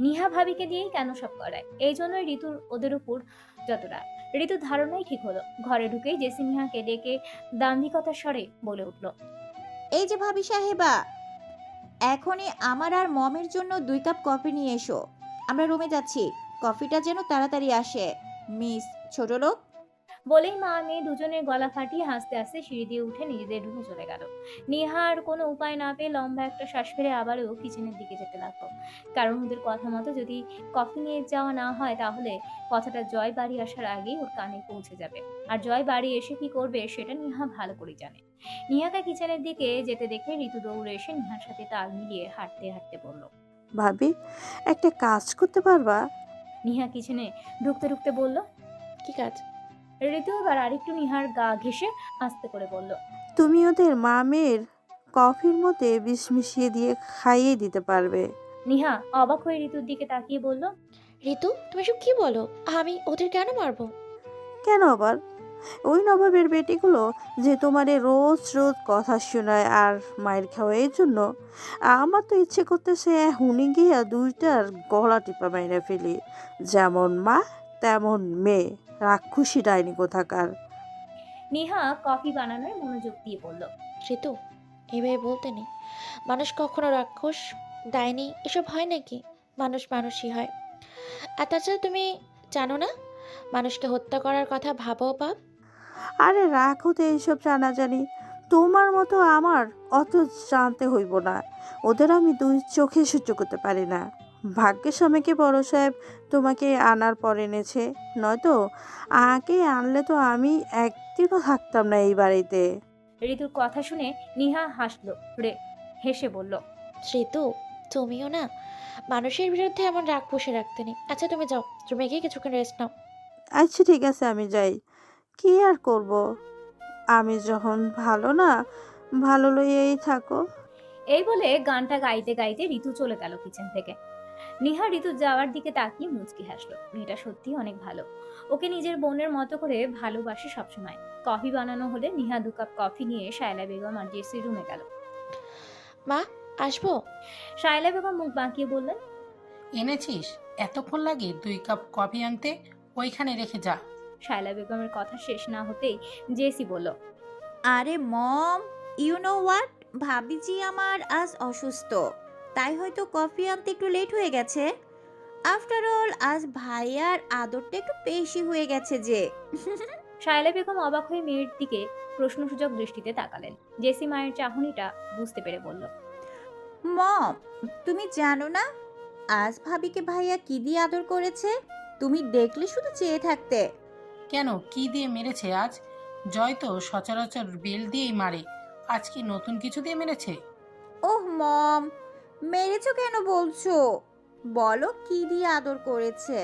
নিহা ভাবিকে দিয়েই কেন সব করায়? এই জন্যই ঋতুর ওদের উপর যত রাগ। ঋতুর ধারণাই ঠিক হলো। ঘরে ঢুকেই জেসি নিহাকে ডেকে দাম্ভিকতার স্বরে বলে উঠল, এই যে ভাবি সাহেবা, এখনই আমার আর মমের জন্য 2 কাপ কফি নিয়ে এসো। আমরা রুমে যাচ্ছি, কফিটা যেন তাড়াতাড়ি আসে। মিস ছোট লোক। বলেই মা মেয়ে দুজনের গলা ফাটিয়ে হাসতে হাসতে সিঁড়ি দিয়ে উঠে নিজেদের রুমে চলে গেল। নিহার কোনো উপায় না পেয়ে লম্বা একটা শ্বাস ফেলে আবারও কিচেনের দিকে যেতে লাগলো, কারণ ওদের কথা মতো যদি কফি নিয়ে যাওয়া না হয় তাহলে কথাটা জয় বাড়ি আসার আগেই ওর কানে পৌঁছে যাবে। আর জয় বাড়ি এসে কি করবে সেটা নিহা ভালো করে জানে। নিহাকে কিচেনের দিকে যেতে দেখে ঋতু দৌড়ে এসে নিহার সাথে তাল মিলিয়ে হাঁটতে হাঁটতে বলল, ভাবি, একটা কাজ করতে পারবা? নিহা কিচেনে ঢুকতে ঢুকতে বলল। কি কাজ? ঋতু এবার আরেকটু নিহার গা ঘেঁষে আস্তে করে বলল, তুমি ওদের মা মেয়ের কফির মধ্যে বিষ মিশিয়ে দিয়ে খাইয়ে দিতে পারবে। নিহা অবাক হয়ে ঋতুর দিকে তাকিয়ে বলল, ঋতু, তুমি সব কি বলো? আমি ওদের কেন মারবো? কেন আবার? ওই নবাবের বেটিগুলো যে তোমারে রোজ রোজ কথা শোনায় আর মায়ের খাওয়া, এই জন্য আমার তো ইচ্ছে করতেছে হুনি গিয়া দুইটার গলা টিপা মাইরা ফেলি। যেমন মা তেমন মেয়ে, রাক্ষসী ডাইনি কোথাকার। নিহা কফি বানানোয় মনোযোগ দিয়ে বলল, ঋতু, এভাবে বলতে নেই। মানুষ কখনো রাক্ষস ডাইনি এসব হয় নাকি? মানুষ মানুষই হয়। আর তাছাড়া তুমি জানো না, মানুষকে হত্যা করার কথা ভাবো পাপ। আরে রাখো তো এইসব জানাজানি, তোমার মতো আমার অত জানতে হইব না। ওদের আমি দুই চোখে সহ্য করতে পারি না। ভাগ্যের সময়কে বড় সাহেব তোমাকে আনার পর এনেছে, নয়তো আগে আনলে তো আমি একদিনও থাকতাম না এই বাড়িতে। ঋতুর কথা শুনে নিহা হাসলো রে, হেসে বলল, ঋতু, তুমিও না মানুষের বিরুদ্ধে এমন রাগ পুষে রাখতে নেই। আচ্ছা তুমি যাও, রুমে গিয়ে কিছুক্ষণ রেস্ট নাও। আচ্ছা ঠিক আছে, আমি যাই। কি আর করব, আমি যখন ভালো না, ভালো লইয়াই থাকো। এই বলে গানটা গাইতে গাইতে ঋতু চলে গেল কিচেন থেকে। নিহা ঋতু যাওয়ার দিকে তাকিয়ে মুচকি হাসলো। মেয়েটা সত্যি অনেক ভালো, ওকে নিজের বোনের মতো করে ভালোবাসে সবসময়। কফি বানানো হলে নিহা 2 কাপ কফি নিয়ে শায়লা বেগম আর জেসি রুমে গেল। মা, আসবো? শায়লা বেগম মুখ বাঁকিয়ে বললেন, এনেছিস? এতক্ষণ লাগে 2 কাপ কফি আনতে? ওইখানে রেখে যা। শায়লা বেগমের কথা শেষ না হতেই জেসি বলল, আরে মম, ইউ নো হোয়াট, ভাবিজি আমার আজ অসুস্থ, তাই হয়তো কফি আনতে একটু লেট হয়ে গেছে। আফটার অল আজ ভাইয়ার আদরটা একটু বেশি হয়ে গেছে যে। শায়লা বেগম অবাক হয়ে মেয়ের দিকে প্রশ্নসূচক দৃষ্টিতে তাকালেন। জেসি মায়ের চাহনিটা বুঝতে পেরে বলল, মম, তুমি জানো না আজ ভাবিকে ভাইয়া কি দিয়ে আদর করেছে? তুমি দেখলে শুধু চেয়ে থাকতে। কেন, কি দিয়ে মেরেছে আজ? জয় তো সচরাচর বেল দিয়েই মারে, আজ কি নতুন কিছু দিয়ে মেরেছে? ওহ মম, মেরেছো কেন বলছো? বলো কি দিয়ে আদর করেছে।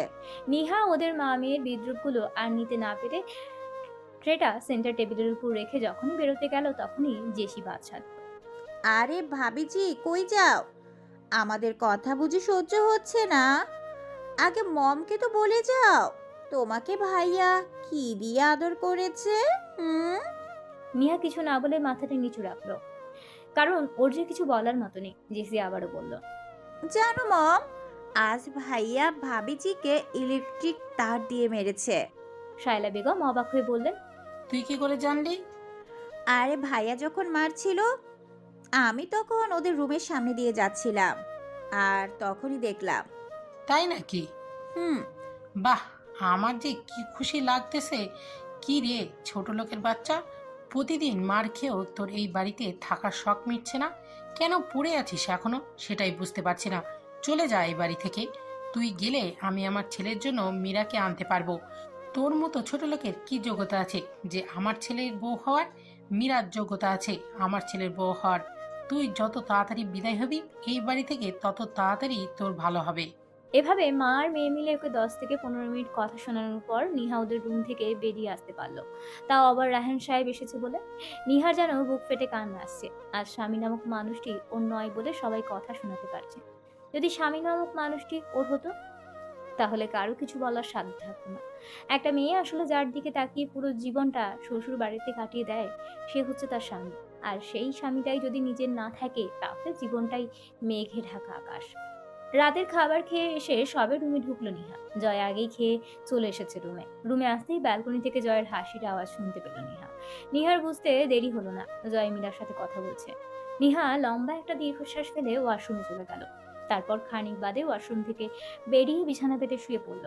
নিহা ওদের মা মেয়ের বিদ্রুপগুলো আর নিতে না পেরে ট্রেটা সেন্টার টেবিলের উপর রেখে যখনই বেরোতে গেল তখনই জেসি বাদশাহ। আরে ভাবিজি কই যাও? আমাদের কথা বুঝি সহ্য হচ্ছে না? আগে মমকে তো বলে যাও তোমাকে ভাইয়া কি দিয়ে আদর করেছে। হুম। নিহা কিছু না বলে মাথাটা নিচু রাখলো, কারণ ওর যে কিছু বলার মতো নেই। জেসি আবারও বলল, জানো মম, আজ ভাইয়া ভাবিজিকে ইলেকট্রিক তার দিয়ে মেরেছে। শায়লা বেগম অবাক হয়ে বললেন, তুই কি করে জানলি? আরে ভাইয়া যখন মারছিল আমি তখন ওদের রুমের সামনে দিয়ে যাচ্ছিলাম আর তখনই দেখলাম। তাই নাকি? হুম। বাহ, আমার যে কি খুশি লাগতেছে। কি রে ছোট লোকের বাচ্চা, প্রতিদিন মার খেয়েও তোর এই বাড়িতে থাকার শখ মিটছে না? কেন পড়ে আছিস এখনো সেটাই বুঝতে পারছি না। চলে যা এই বাড়ি থেকে। তুই গেলে আমি আমার ছেলের জন্য মীরাকে আনতে পারবো। তোর মতো ছোট লোকের কি যোগ্যতা আছে যে আমার ছেলের বউ হওয়ার? মীরার যোগ্যতা আছে আমার ছেলের বউ হওয়ার। তুই যত তাড়াতাড়ি বিদায় হবি এই বাড়ি থেকে তত তাড়াতাড়ি তোর ভালো হবে। এভাবে মা আর মেয়ে মিলে ওকে 10 থেকে 15 মিনিট কথা শোনানোর পর নিহা ওদের রুম থেকে বেরিয়ে আসতে পারলো। তাও আবার রায়হান সাহেব এসেছে বলে। নিহার যেন বুক ফেটে কান্না আসছে। আর স্বামী নামক মানুষটি ওর নয় বলে সবাই কথা শোনাতে পারছে। যদি স্বামী নামক মানুষটি ওর হতো তাহলে কারো কিছু বলার সাধ্য থাকতো না। একটা মেয়ে আসলে যার দিকে তাকিয়ে পুরো জীবনটা শ্বশুর বাড়িতে কাটিয়ে দেয় সে হচ্ছে তার স্বামী। আর সেই স্বামীটাই যদি নিজের না থাকে তাহলে জীবনটাই মেঘে ঢাকা আকাশ। রাতের খাবার খেয়ে এসে সবে রুমে ঢুকলো নিহা। জয় আগেই খেয়ে চলে এসেছে রুমে। রুমে আসতেই ব্যালকনি থেকে জয়ের হাসির আওয়াজ শুনতে পেল নিহা। নিহার বুঝতে দেরি হলো না, জয় মীরার সাথে কথা বলছে। নিহা লম্বা একটা দীর্ঘশ্বাস ফেলে ওয়াশরুমে চলে গেল। তারপর খানিক বাদে ওয়াশরুম থেকে বেরিয়ে বিছানা পেতে শুয়ে পড়ল।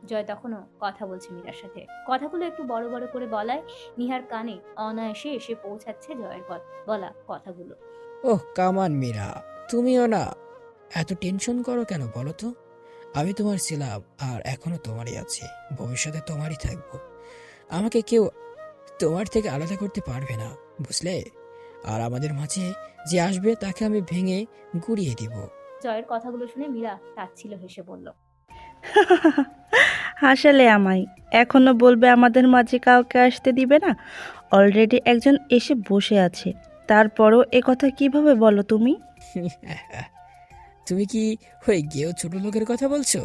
জয় তখনও কথা বলছে মীরার সাথে। কথাগুলো একটু বড় বড় করে বলায় নিহার কানে অনায়াসে এসে পৌঁছাচ্ছে জয়ের বলা কথাগুলো। ওহ কামান মীরা, তুমিও না এত টেনশন করো কেন বলো তো? আমি তোমার ছিলাম আর এখনো তোমারই আছি, ভবিষ্যতে তোমারই থাকবো। আমাকে কেউ তোমার থেকে আলাদা করতে পারবে না, বুঝলে? আর আমাদের মাঝে যে আসবে তাকে আমি ভেঙে গুড়িয়ে দিব। জয়ের কথাগুলো শুনে মীরা তাচ্ছিল হেসে বলল, হাসালে আমায়। এখনো বলবে আমাদের মাঝে কাউকে আসতে দিবে না? অলরেডি একজন এসে বসে আছে, তারপরও এ কথা কিভাবে বলো তুমি? তুমি কি হয়ে গিয়েও ছোট লোকের কথা বলছো?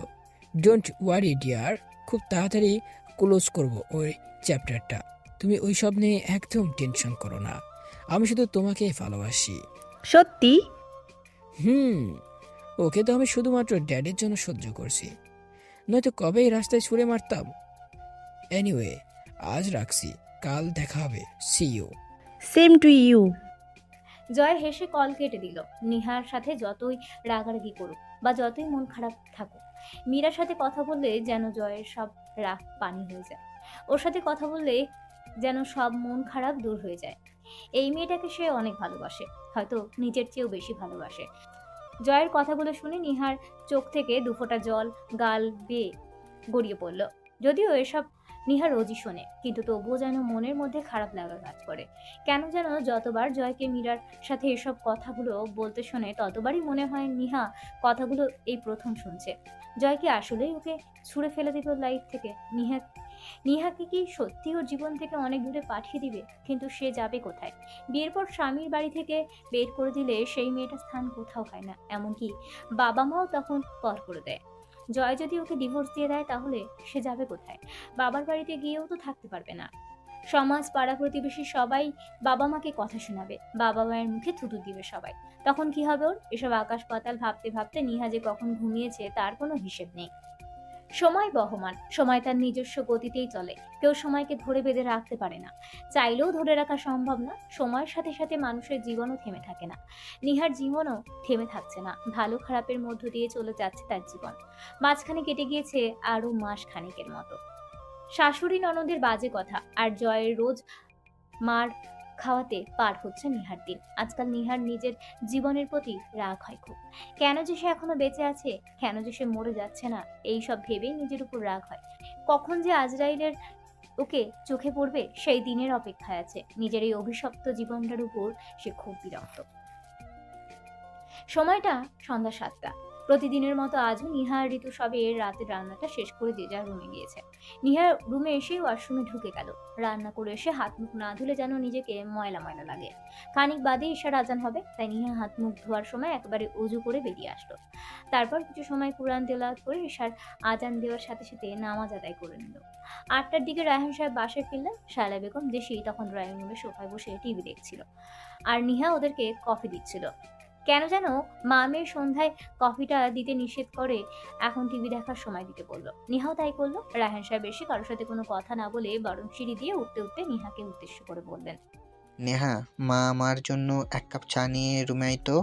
ডোন্ট ওয়ারি ডিয়ার, খুব তাড়াতাড়ি ক্লোজ করব ওই চ্যাপ্টারটা। তুমি ওই সব নিয়ে একদম টেনশন করো না, আমি শুধু তোমাকে ভালোবাসি। সত্যি? হুম, ওকে তো আমি শুধুমাত্র ড্যাডের জন্য সহ্য করছি, নয়তো কবেই রাস্তায় ছুঁড়ে মারতাম। এনিওয়ে, আজ রাখছি, কাল দেখা হবে। See you. Same to you. Joy হেসে কল কেটে দিল। নিহার সাথে যতই রাগারাগি করুক বা যতই মন খারাপ থাকুক, মীরার সাথে কথা বললে যেন জয়ের সব রাগ পানি হয়ে যায়। ওর সাথে কথা বললে যেন সব মন খারাপ দূর হয়ে যায়। এই মেয়েটাকে সে অনেক ভালোবাসে, হয়তো নিজের চেয়েও বেশি ভালোবাসে। জয়ের কথাগুলো শুনে নিহার চোখ থেকে দুফোঁটা জল গাল বেয়ে গড়িয়ে পড়ল। যদিও এসব নিহা রোজই শোনে, কিন্তু তবুও যেন মনের মধ্যে খারাপ লাগা কাজ করে। কেন যেন যতবার জয়কে মীরার সাথে এসব কথাগুলো বলতে শোনে ততবারই মনে হয় নিহা কথাগুলো এই প্রথম শুনছে। জয় কি আসলেই ওকে ছুঁড়ে ফেলে দিল লাইফ থেকে? নিহাকে কি সত্যি ওর জীবন থেকে অনেক দূরে পাঠিয়ে দিবে? কিন্তু সে যাবে কোথায়? বিয়ের পর স্বামীর বাড়ি থেকে বের করে দিলে সেই মেয়েটার স্থান কোথাও হয় না, এমনকি বাবা মাও তখন পর করে দেয়। জয় যদি ওকে ডিভোর্স দিয়ে দেয় তাহলে সে যাবে কোথায়? বাবার বাড়িতে গিয়েও তো থাকতে পারবে না। সমাজ, পাড়া প্রতিবেশী সবাই বাবা মাকে কথা শোনাবে, বাবা মায়ের মুখে থুতু দিবে সবাই। তখন কি হবে ওর? এসব আকাশ পাতাল ভাবতে ভাবতে নিহা যে কখন ঘুমিয়েছে তার কোনো হিসেব নেই। সময় বহমান, সময় তার নিজস্ব গতিতেই চলে। কেউ সময়কে ধরে বেঁধে রাখতে পারে না, চাইলেও ধরে রাখা সম্ভব না। সময়ের সাথে সাথে মানুষের জীবনও থেমে থাকে না। নিহার জীবনও থেমে থাকছে না, ভালো খারাপের মধ্য দিয়ে চলে যাচ্ছে তার জীবন। মাঝখানে কেটে গিয়েছে আরো মাস খানিকের মতো। শাশুড়ি ননদের বাজে কথা আর জয়ের রোজ মার খাওয়াতে পার হচ্ছে নিহার দিন। আজকাল নিহার নিজের জীবনের প্রতি রাগ হয় খুব। কেন যে সে এখনো বেঁচে আছে, কেন যে সে মরে যাচ্ছে না, এই সব ভেবেই নিজের উপর রাগ হয়। কখন যে আজরাইলের ওকে চোখে পড়বে সেই দিনের অপেক্ষায় আছে। নিজের এই অভিশপ্ত জীবনটার উপর সে খুব বিরক্ত। সময়টা সন্ধ্যা 7টা। প্রতিদিনের মতো আজও নিহা আর ঋতু সবে রাতের রান্নাটা শেষ করে যে যার রুমে গিয়েছে। নিহা রুমে এসে ওয়াশরুমে ঢুকে গেল। রান্না করে এসে হাত মুখ না ধুলে যেন নিজেকে ময়লা ময়লা লাগে। খানিক বাদে ঈশার আজান হবে, তাই নিহা হাত মুখ ধোয়ার সময় একেবারে অজু করে বেরিয়ে আসলো। তারপর কিছু সময় কুরআন তেলাওয়াত করে ঈশার আজান দেওয়ার সাথে সাথে নামাজ আদায় করে নিল। 8টার দিকে রায়হান সাহেব বাসায় ফিরলেন। শায়লা বেগম জেসি তখন ড্রয়িং রুমে সোফায় বসে টিভি দেখছিল, আর নিহা ওদেরকে কফি দিচ্ছিল। কেন যেন মা মেয়ের সন্ধ্যায় কফিটা দিতে নিষেধ করে এখন টিভি দেখার সময় দিতে বললো। নিহাও তাই করলো। রায়হান সাহেব এসে কারোর সাথে কোনো কথা না বলে বরং সিঁড়ি দিয়ে উঠতে উঠতে নিহাকে উদ্দেশ্য করে বললেন, নেহা, মা আমার জন্য 1 কাপ চা নিয়ে রুমে আয় তো।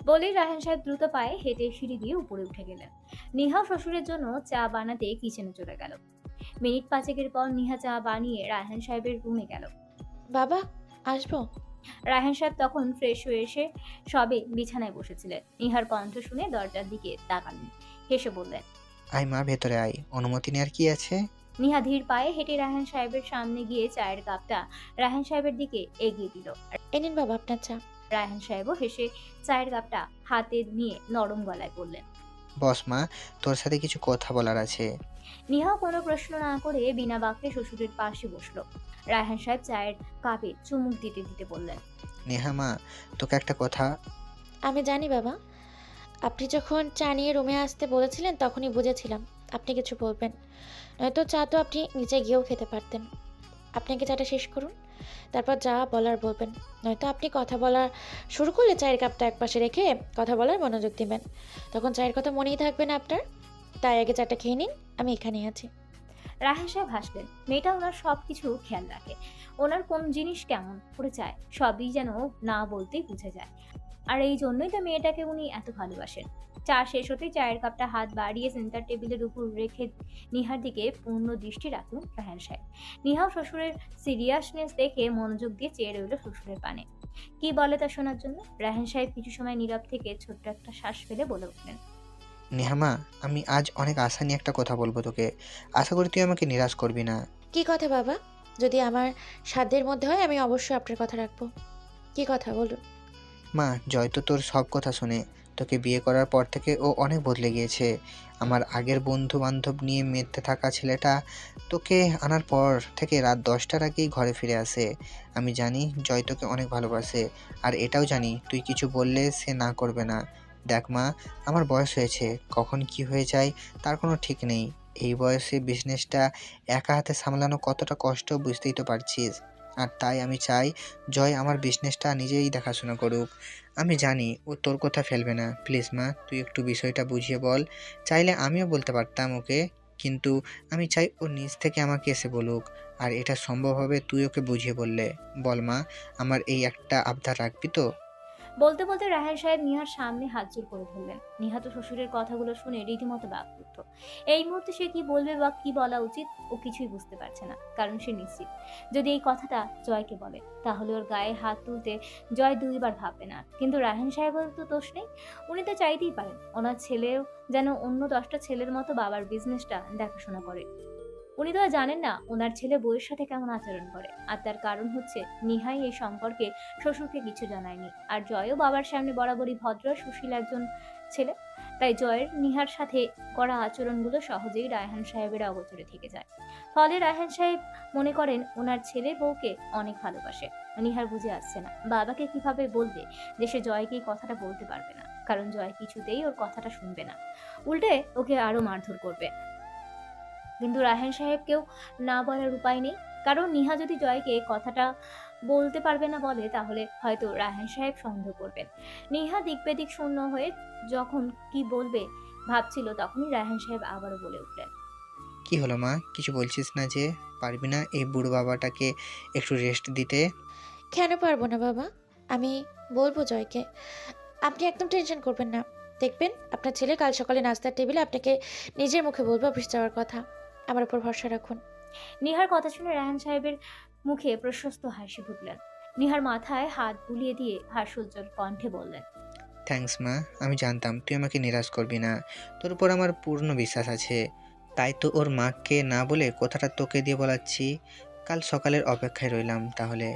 বলেই রায়হান সাহেব দ্রুত পায়ে হেঁটে সিঁড়ি দিয়ে উপরে উঠে গেলেন। নিহা শ্বশুরের জন্য চা বানাতে কিচেনে চলে গেল। মিনিট 5 পর নিহা চা বানিয়ে রায়হান সাহেবের রুমে গেল। বাবা, আসবো? রায়হান সাহেব তখন ফ্রেশ হয়ে এসে সবে বিছানায় বসেছিলেন। নিহার কণ্ঠ শুনে দরজার দিকে তাকালেন, হেসে বললেন, আয় মা, ভেতরে আয়, অনুমতি নেওয়ার কি আছে? নিহা ধীর পায়ে হেঁটে রায়হান সাহেবের সামনে গিয়ে চায়ের কাপটা রায়হান সাহেবের দিকে এগিয়ে দিল। এ নিন বাবা আপনার চা। রায়হান সাহেবও হেসে চায়ের কাপটা হাতে নিয়ে নরম গলায় বললেন। বস মা, তোর সাথে কিছু কথা বলার আছে। নিহা কোনো প্রশ্ন না করে বিনা বাক্যে শ্বশুরের পাশে বসলো। রায়হান সাহেব চায়ের কাপে চুমুক দিতে দিতে বললেন, নেহা মা, তোকে একটা কথা। আমি জানি বাবা, আপনি যখন চা নিয়ে রুমে আসতে বলেছিলেন তখনই বুঝেছিলাম আপনি কিছু বলবেন। নয়তো চা তো আপনি নিচে গিয়েও খেতে পারতেন। আপনি আগে চাটা শেষ করুন, তারপর যা বলার বলবেন। নয়তো আপনি কথা বলা শুরু করলে চায়ের কাপটা একপাশে রেখে কথা বলার মনোযোগ দিবেন, তখন চায়ের কথা মনেই থাকবে না আপনার। তাই আগে চাটা খেয়ে নিন, আমি এখানেই আছি। রায়হান সাহেব হাসলেন। মেয়েটা ওনার সবকিছু খেয়াল রাখে। ওনার কোন জিনিস কেমন করে চায় সবই যেন না বলতেই বুঝে যায়। আর এই জন্যই তো মেয়েটাকে উনি এত ভালোবাসেন। চা শেষ হতেই চায়ের কাপটা হাত বাড়িয়ে সেন্টার টেবিলের উপর রেখে নিহার দিকে পূর্ণ দৃষ্টি রাখলেন রায়হান সাহেব। নিহাও শ্বশুরের সিরিয়াসনেস দেখে মনোযোগ দিয়ে চেয়ে রইল শ্বশুরের পানে। কি বলে তা শোনার জন্য। রায়হান সাহেব কিছু সময় নীরব থেকে ছোট্ট একটা শ্বাস ফেলে বলে উঠলেন, নেহামা, আমি আজ অনেক আশা নিয়ে একটা কথা বলবো তোকে। আশা করি তুই আমাকে নিরাশ করবি না। কি কথা বাবা? যদি আমার সাধ্যের মধ্যে হয় আমি অবশ্যই আপনার কথা রাখবো। কি কথা বলুন। মা, জয় তো তোর সব কথা শুনে। তোকে বিয়ে করার পর থেকে ও অনেক বদলে গিয়েছে। আমার আগের বন্ধু বান্ধব নিয়ে মেতে থাকা ছেলেটা তোকে আনার পর থেকে রাত 10টার আগেই ঘরে ফিরে আসে। আমি জানি জয় তোকে অনেক ভালোবাসে, আর এটাও জানি তুই কিছু বললে সে না করবে না। দেখ মা, আমার বয়স হয়েছে, কখন কি হয়ে যায় তার কোনো ঠিক নেই। এই বয়সে বিজনেসটা একা হাতে সামলানো কতটা কষ্ট বুঝতেই তো পারছিস। আর তাই আমি চাই জয় আমার বিজনেসটা নিজেই দেখাশোনা করুক। আমি জানি ও তোর কথা ফেলবে না। প্লিজ মা, তুই একটু বিষয়টা বুঝিয়ে বল। চাইলে আমিও বলতে পারতাম ওকে, কিন্তু আমি চাই ও নিজ থেকে আমাকে এসে বলুক। আর এটা সম্ভব হবে তুই ওকে বুঝিয়ে বললে। বল মা, আমার এই একটা আবদার রাখবি তো? বলতে বলতে রায়হান সাহেব নিহার সামনে হাত জোর করে ধরলেন। নিহা তো শ্বশুরের কথাগুলো শুনে রীতিমতো বাকরুদ্ধ। এই মুহূর্তে সে কি বলবে বা কি বলা উচিত ও কিছুই বুঝতে পারছে না, কারণ সে নিশ্চিত যদি এই কথাটা জয়কে বলে তাহলে ওর গায়ে হাত তুলতে জয় 2বার ভাববে না। কিন্তু রায়হান সাহেবের তো দোষ নেই, উনি তো চাইতেই পারেন ওনার ছেলেও যেন অন্য 10টা ছেলের মতো বাবার বিজনেসটা দেখাশোনা করে। উনি তো আর জানেন না ওনার ছেলে বউয়ের সাথে কেমন আচরণ করে। আর তার কারণ হচ্ছে নিহাই এই সম্পর্কে শ্বশুরকে কিছু জানায়নি। আর জয়ও বাবার সামনে বরাবরই ভদ্র সুশীল একজন ছেলে। তাই জয়ের নিহার সাথে করা আচরণগুলো সহজেই রায়হান সাহেবের অগোচরে থেকে যায়। ফলে রায়হান সাহেব মনে করেন ওনার ছেলে বউকে অনেক ভালোবাসে। নিহার বুঝে আসছে না বাবাকে কিভাবে বলবে যে সে জয়কে এই কথাটা বলতে পারবে না, কারণ জয় কিছুতেই ওর কথাটা শুনবে না, উল্টে ওকে আরো মারধর করবে। কিন্তু রায়হান সাহেবকেও না বলার উপায় নেই, কারণ নিহা যদি জয়কে কথাটা বলতে পারবে না বলে তাহলে হয়তো রায়হান সাহেব সন্দেহ করবেন। নিহা দিকবেদিক শূন্য হয়ে যখন কি বলবে ভাবছিল তখনই রায়হান সাহেব আবারও বলে উঠলেন, কি হলো মা, কিছু বলছিস না যে? পারবি না এই বুড়ো বাবাটাকে একটু রেস্ট দিতে? কেন পারবো না বাবা, আমি বলবো জয়কে। আপনি একদম টেনশন করবেন না, দেখবেন আপনার ছেলে কাল সকালে নাস্তার টেবিলে আপনাকে নিজের মুখে বলবো অফিস যাওয়ার কথা। আমার উপর ভরসা রাখুন। নিহার কথা শুনে রায়হান সাহেবের মুখে প্রশস্ত হাসি ফুটলেন। নিহার মাথায় হাত বুলিয়ে দিয়ে হাস্যোজ্জ্বল কণ্ঠে বললেন, থ্যাঙ্কস মা, আমি জানতাম তুই আমাকে নিরাশ করবি না। তোর উপর আমার পূর্ণ বিশ্বাস আছে। তাই তো ওর মাকে না বলে কথাটা তোকে দিয়ে বলাচ্ছি। কাল সকালের অপেক্ষায় রইলাম তাহলে।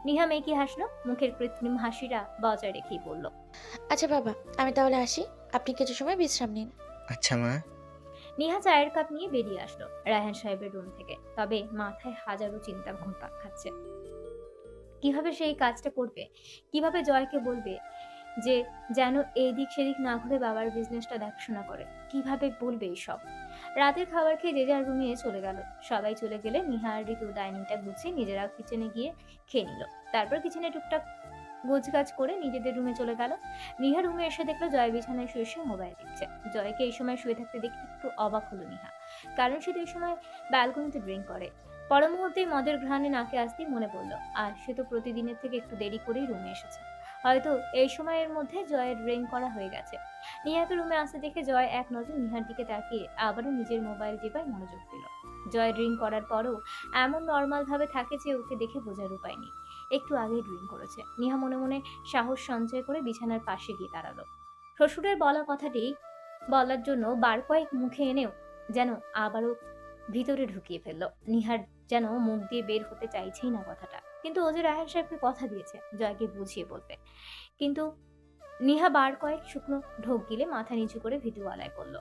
নিহা মেকি হাসলো, মুখের কৃত্রিম হাসিটা বজায় রেখেই বলল, আচ্ছা বাবা, আমি তাহলে আসি। আপনি কিছু সময় বিশ্রাম নিন। আচ্ছা মা। নিহা চায়ের কাপ নিয়ে বেরিয়ে আসলো রায়হান সাহেবের রুম থেকে। তবে মাথায় হাজারো চিন্তা ঘুরপাক খাচ্ছে। কিভাবে সে এই কাজটা করবে, কিভাবে জয়কে বলবে যে যেন এদিক সেদিক না ঘুরে বাবার বিজনেসটা দেখাশোনা করে, কিভাবে বলবে এইসব। রাতের খাবার খেয়ে যে যার রুমে চলে গেল। সবাই চলে গেলে নিহা আর ঋতু ডাইনিংটা গুছিয়ে নিজেরা কিচেনে গিয়ে খেয়ে নিল। তারপর কিচেনে টুকটাক গোছগাছ করে নিজেদের রুমে চলে গেল। নিহা রুমে এসে দেখলো জয় বিছানায় শুয়ে শুয়ে মোবাইল দেখছে। জয়কে এই সময় শুয়ে থাকতে দেখে একটু অবাক হলো নিহা, কারণ সে তো এই সময় ব্যালকনিতে ড্রিঙ্ক করে। পর মুহূর্তেই মদের ঘ্রাণে নাকে আসতেই মনে পড়লো আর সে তো প্রতিদিনের থেকে একটু দেরি করেই রুমে এসেছে। হয়তো এই সময়ের মধ্যে জয়ের ড্রিঙ্ক করা হয়ে গেছে। নিহাকে রুমে আসতে দেখে জয় এক নজর নিহার দিকে তাকিয়ে আবারও নিজের মোবাইল টিপায় মনোযোগ দিল। জয় ড্রিঙ্ক করার পরও এমন নর্মাল ভাবে থাকে যে ওকে দেখে বোঝার উপায় নেই একটু আগেই ড্রিঙ্ক করেছে। নিহা মনে মনে সাহস সঞ্চয় করে বিছানার পাশে গিয়ে দাঁড়ালো। শ্বশুরের বলা কথাটি বলার জন্য বার কয়েক মুখে এনেও যেন আবারও ভিতরে ঢুকিয়ে ফেললো। নিহার যেন মুখ দিয়ে বের হতে চাইছেই না কথাটা, কিন্তু ও যে রায়হান সাহেবকে কথা দিয়েছে জয়কে বুঝিয়ে বলবে। কিন্তু নিহা বার কয়েক শুকনো ঢোক গিলে মাথা নিচু করে ভিতুওয়ালায় পড়ল।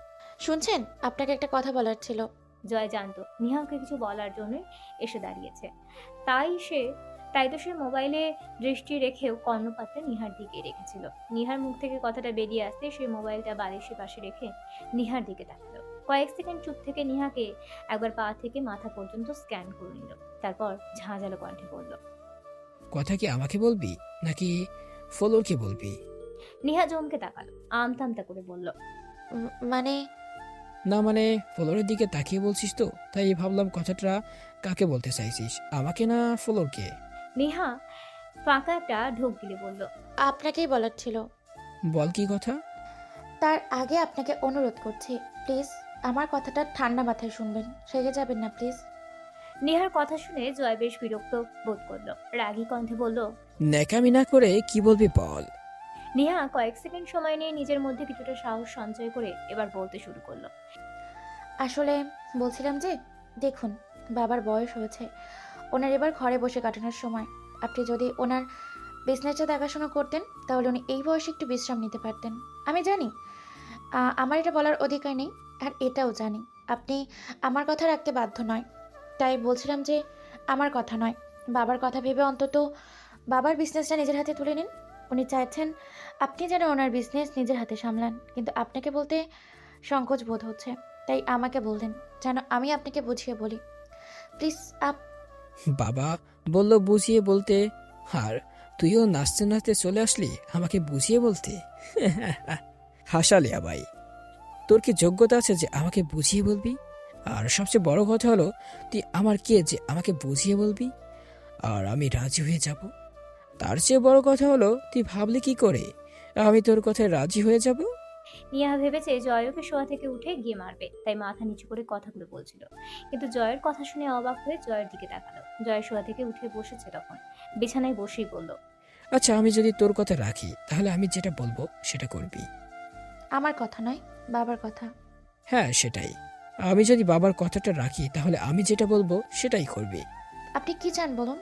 শুনছেন, আপনাকে একটা কথা বলার ছিল। জয় জানতো নিহাকে কিছু বলার জন্যই এসে দাঁড়িয়েছে, তাই তো সে মোবাইলে দৃষ্টি রেখেও কর্ণপাতটা নিহার দিকে রেখেছিল। নিহার মুখ থেকে কথাটা বেরিয়ে আসতে সে মোবাইলটা বালিশের পাশে রেখে নিহার দিকে তাকালো। কয়েক সেকেন্ড চুপ থেকে নিহাকে একবার পা থেকে মাথা পর্যন্ত স্ক্যান করে নিল। তারপর ঝাঁঝালো কণ্ঠে বলল, কথা কি আমাকে বলবি নাকি ফলোরকে বলবি? নিহা জমকে তাকালো, আমতা আমতা করে বলল, মানে না মানে ফলোরের দিকে তাকিয়ে বলছিস তো, তাই ভাবলাম কথাটা কাকে বলতে চাইছিস, আমাকে না ফলোরকে? নিহা ফাঁকা একটা ঢোক গিলে বলল, আপনাকেই বলার ছিল। বল কি কথা? তার আগে আপনাকে অনুরোধ করছি, প্লিজ আমার কথাটা ঠান্ডা মাথায় শুনবেন, রেগে যাবেন না প্লিজ। নিহার কথা শুনে জয় বেশ বিরক্ত বোধ করলো। রাগী কণ্ঠে বলল, ন্যাকামি না করে কি বলবি বল। নিহা কয়েক সেকেন্ড সময় নিয়ে নিজের মধ্যে কিছুটা সাহস সঞ্চয় করে এবার বলতে শুরু করলো। আসলে বলছিলাম যে, দেখুন, বাবার বয়স হয়েছে, ওনার এবার ঘরে বসে কাটানোর সময়। আপনি যদি ওনার বিজনেসটা দেখাশোনা করতেন তাহলে উনি এই বয়সে একটু বিশ্রাম নিতে পারতেন। আমি জানি আমার এটা বলার অধিকার নেই, আর এটাও জানি আপনি আমার কথা রাখতে বাধ্য নয়। তাই বলছিলাম যে, আমার কথা নয়, বাবার কথা ভেবে অন্তত বাবার বিজনেসটা নিজের হাতে তুলে নিন। উনি চাইছেন আপনি যেন ওনার বিজনেস নিজের হাতে সামলান, কিন্তু আপনাকে বলতে সংকোচ বোধ হচ্ছে। তাই আমাকে বললেন যেন আমি আপনাকে বুঝিয়ে বলি। প্লিজ বাবা বলল বুঝিয়ে বলতে, আর তুইও নাচতে নাচতে চলে আসলি আমাকে বুঝিয়ে বলতে। হাসালিয়া ভাই, তোর কি যোগ্যতা আছে যে আমাকে বুঝিয়ে বলবি? আর সবচেয়ে বড় কথা হলো, তুই আমার কে যে আমাকে বুঝিয়ে বলবি আর আমি রাজি হয়ে যাব? তার চেয়ে বড় কথা হলো, তুই ভাবলি কি করে আমি তোর কথায় রাজি হয়ে যাব? নিহা ভেবেছে জয়কে শোয়া থেকে উঠে গিয়ে মারবে, তাই মাথা নিচু করে কথাগুলো বলছিল। কিন্তু জয়ের কথা শুনে অবাক হয়ে জয়ের দিকে তাকালো। জয় শোয়া থেকে উঠে বসেছে, তখন বিছানায় বসেই বলল, আচ্ছা, আমি যদি তোর কথা রাখি তাহলে আমি যেটা বলবো সেটা করবি? আমার কথা নয়, বাবার কথা। হ্যাঁ সেটাই, আমি যদি বাবার কথাটা রাখি তাহলে আমি যেটা বলবো সেটাই করবি। আপনি কি চান বলুন,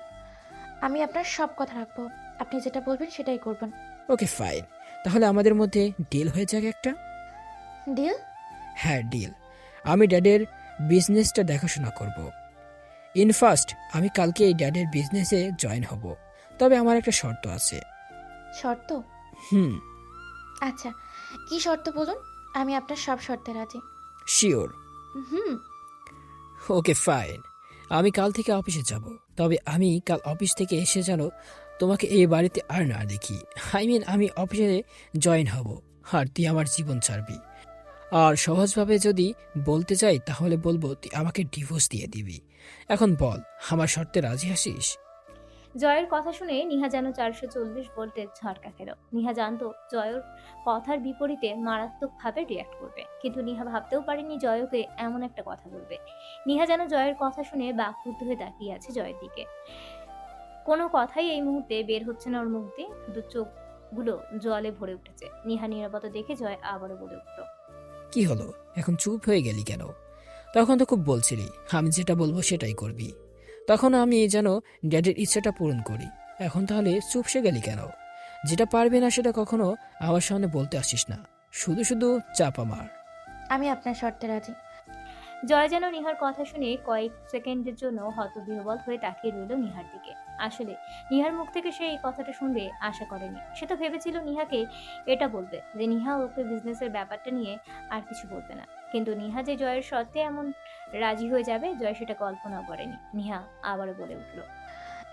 আমি আপনার সব কথা রাখবো। আপনি যেটা বলবেন সেটাই করবেন। ওকে ফাইন, তাহলে আমাদের মধ্যে ডিল হয়ে যাক একটা। ডিল? হ্যাঁ ডিল। আমি ড্যাডের বিজনেসটা দেখাশোনা করব। ইনফার্স্ট আমি কালকে এই ড্যাডের বিজনেসে জয়েন হব, তবে আমার একটা শর্ত আছে। শর্ত? হুম। আচ্ছা, কি শর্ত বলুন, আমি আপনার সব শর্তে রাজি। শিওর? হুম। ওকে ফাইন, আমি কাল থেকে অফিসে যাব, তবে আমি কাল অফিস থেকে এসে যেন তোমাকে এই বাড়িতে আর না দেখি। আমি অফিসে জয়েন হব আর তুই আমার জীবন ছাড়বি। আর সহজভাবে যদি বলতে চাই তাহলে বলবো তুই আমাকে ডিভোর্স দিয়ে দিবি। এখন বল, আমার শর্তে রাজি আছিস? জয়ের কথা শুনে নিহা যেন 440 ভোল্টের ঝটকা খেল। নিহা জানতো জয়ের কথার বিপরীতে মারাত্মকভাবে রিয়াক্ট করবে, কিন্তু নিহা ভাবতেও পারেনি জয়কে এমন একটা কথা বলবে। নিহা যেন জয়ের কথা শুনে বাকরুদ্ধ হয়ে তাকিয়ে আছে জয়ের দিকে। কোনো কথাই এই মুহূর্তে বের হচ্ছে না ওর মুখ দিয়ে, শুধু চোখগুলো জলে ভরে উঠেছে। নিহা নীরবতা দেখে জয় আবারও বলে উঠল, কি হলো, এখন চুপ হয়ে গেলি কেন? তখন তো খুব বলছিলি আমি যেটা বলবো সেটাই করবি। তখন আমি যেন ড্যাডির ইচ্ছাটা পূরণ করি। এখন তাহলে চুপসে গেলি কেন? যেটা পারবি না সেটা কখনো আমার সামনে বলতে আসিস না, শুধু শুধু চাপা মার। আমি আপনার শর্তে রাজি। জয় যেন নিহার কথা শুনে কয়েক সেকেন্ডের জন্য হতবিহ্বল হয়ে তাকিয়ে রইল নিহার দিকে। আসলে নিহার মুখ থেকে সে এই কথাটা শুনবে আশা করেনি। সে তো ভেবেছিল নিহাকে এটা বলবে যে নিহা ওকে বিজনেসের ব্যাপারটা নিয়ে আর কিছু বলবে না, কিন্তু নিহা যে জয়ের শর্তে এমন রাজি হয়ে যাবে, জয় সেটা কল্পনাও করেনি। নিহা আবারও বলে উঠল,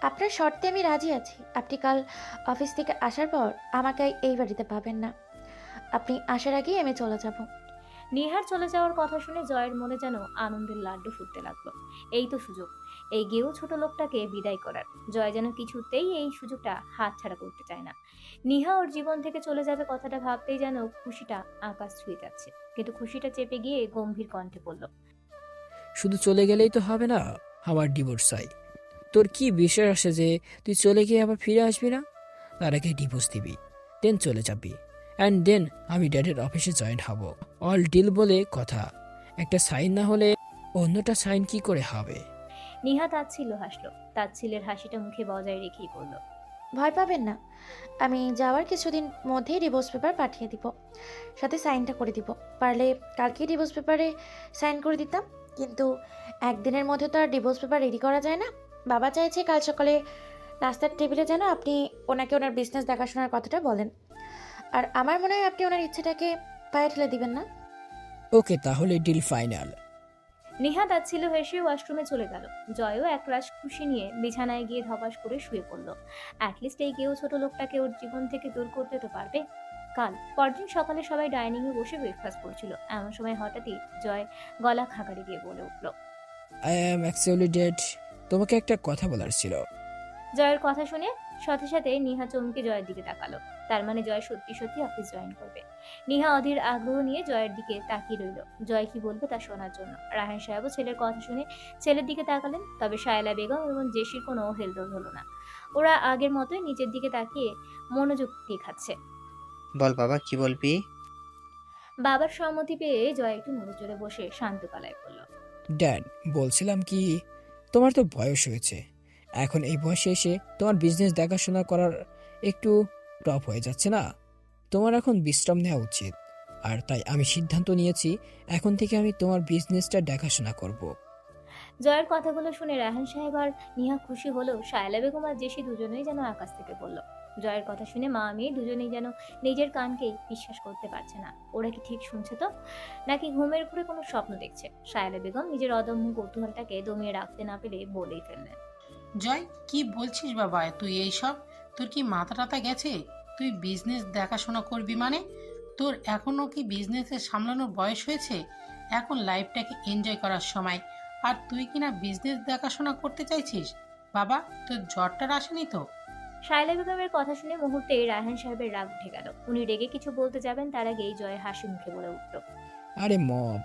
আপনার শর্তে আমি রাজি আছি। আপনি কাল অফিস থেকে আসার পর আমাকে এই বাড়িতে পাবেন না। আপনি আসার আগেই আমি চলে যাব। নিহার চলে যাওয়ার কথা শুনে জয়ের মনে যেন আনন্দের লাড্ডু ফুটতে লাগলো। এই তো সুযোগ, এই গেও ছোট লোকটাকে বিদায় করার। জয় যেন কিছুতেই এই সুযোগটা হাতছাড়া করতে চায় না। নিহা ওর জীবন থেকে চলে যাবে কথাটা ভাবতেই যেন খুশিটা আকাশ ছুঁয়ে যাচ্ছে, কিন্তু খুশিটা চেপে গিয়ে গম্ভীর কণ্ঠে বলল, শুধু চলে গেলেই তো হবে না, আমার ডিভোর্স চাই। তোর কি বিশ্বাস আছে যে তুই চলে গিয়ে আবার ফিরে আসবি না? তার আগে ডিভোর্স দিবি, দেন চলে যাবি, অ্যান্ড দেন আমি ড্যাডের অফিসে জয়েন হব। অল ডিল বলে কথা, একটা সাইন না হলে অন্যটা সাইন কি করে হবে? নিহা তাচ্ছিল্য হাসলো। তাচ্ছিল্যের হাসিটা মুখে বজায় রেখেই বলল, ভয় পাবেন না, আমি যাওয়ার কিছুদিন মধ্যেই ডিভোর্স পেপার পাঠিয়ে দিব, সাথে সাইনটা করে দিব। পারলে কালকেই ডিভোর্স পেপারে সাইন করে দিতাম, কিন্তু একদিনের মধ্যে তো আর ডিভোর্স পেপার রেডি করা যায় না। বাবা চাইছে কাল সকালে নাস্তার টেবিলে যেন আপনি ওনাকে ওনার বিজনেস দেখাশোনার কথাটা বলেন। আর আমার মনে হয় আপনি ওনার ইচ্ছেটাকে পায়ে ঠেলে দিবেন না। ওকে, তাহলে ডিল ফাইনাল। নিহা তাচ্ছিল্য হেসে ওয়াশরুমে চলে গেল। জয়ও একরাশ খুশি নিয়ে বিছানায় গিয়ে ধপাস করে শুয়ে পড়ল। অ্যাটলিস্ট এই কেউ ছোট লোকটাকে ওর জীবন থেকে দূর করতে তো পারবে। কাল পরদিন সকালে সবাই ডাইনিংয়ে বসে ব্রেকফাস্ট করছিল, এমন সময় হঠাৎই জয় গলা খাকারি দিয়ে বলে উঠল, আই অ্যাম অ্যাকচুয়ালি ডেড, তোমাকে একটা কথা বলার ছিল। জয়ের কথা শুনে সাথে সাথে নিহা চমকে জয়ের দিকে তাকালো। তার মানে জয় সত্যি সত্যি অফিস জয়েন করবে। নিহা অধীর আগ্রহ নিয়ে জয়ের দিকে তাকিয়ে রইল, জয় কি বলবে তা শোনার জন্য। রায়হান সাহেবও ছেলের কথা শুনে ছেলের দিকে তাকালেন, তবে শায়লা বেগম এবং জেসির কোনো হেলদোল হলো না। ওরা আগের মতোই নিচের দিকে তাকিয়ে মনোযোগ দিয়ে খাচ্ছে। বল বাবা, কি বলবি? বাবার সম্মতি পেয়ে জয় একটু নড়েচড়ে বসে শান্ত গলায় বলল, ড্যাড, বলছিলাম কি, তোমার তো বয়স হয়েছে, এখন এই বয়সে এসে তোমার বিজনেস দেখাশোনা করার একটু টপ হয়ে যাচ্ছে না? তোমার এখন বিশ্রাম নেওয়া উচিত। আর তাই আমি সিদ্ধান্ত নিয়েছি এখন থেকে আমি তোমার বিজনেসটা দেখাশোনা করব। জয়ের কথাগুলো শুনে রায়হান সাহেব আর নিহা খুশি হলেও শায়লা বেগম আর জেসি দুজনেই যেন আকাশ থেকে পড়ল। জয়ের কথা শুনে মা মেয়ে দুজনেই যেন নিজের কানকেই বিশ্বাস করতে পারছে না। ওরা কি ঠিক শুনছে তো, নাকি ঘুমের ঘুরে কোনো স্বপ্ন দেখছে? শায়লা বেগম নিজের অদম্য কৌতূহলটাকে দমিয়ে রাখতে না পেরে বলেই ফেললেন, জয়, কি বলছিস বাবা তুই এইসব? তোর কি মাথা টাথা গেছে? তুই বিজনেস দেখাশোনা করবি মানে? তোর এখনো কি বিজনেসে সামলানোর বয়স হয়েছে? এখন লাইফটাকে এনজয় করার সময়, আর তুই কিনা বিজনেস দেখাশোনা করতে চাইছিস? বাবা, তোর জ্বরটার আসেনি তো? শায়লা বেগমের কথা শুনে মুহূর্তে রায়হান সাহেবের রাগ উঠে গেল। উনি রেগে কিছু বলতে যাবেন, তার আগেই জয় হাসি মুখে বলে উঠল, আরে মম,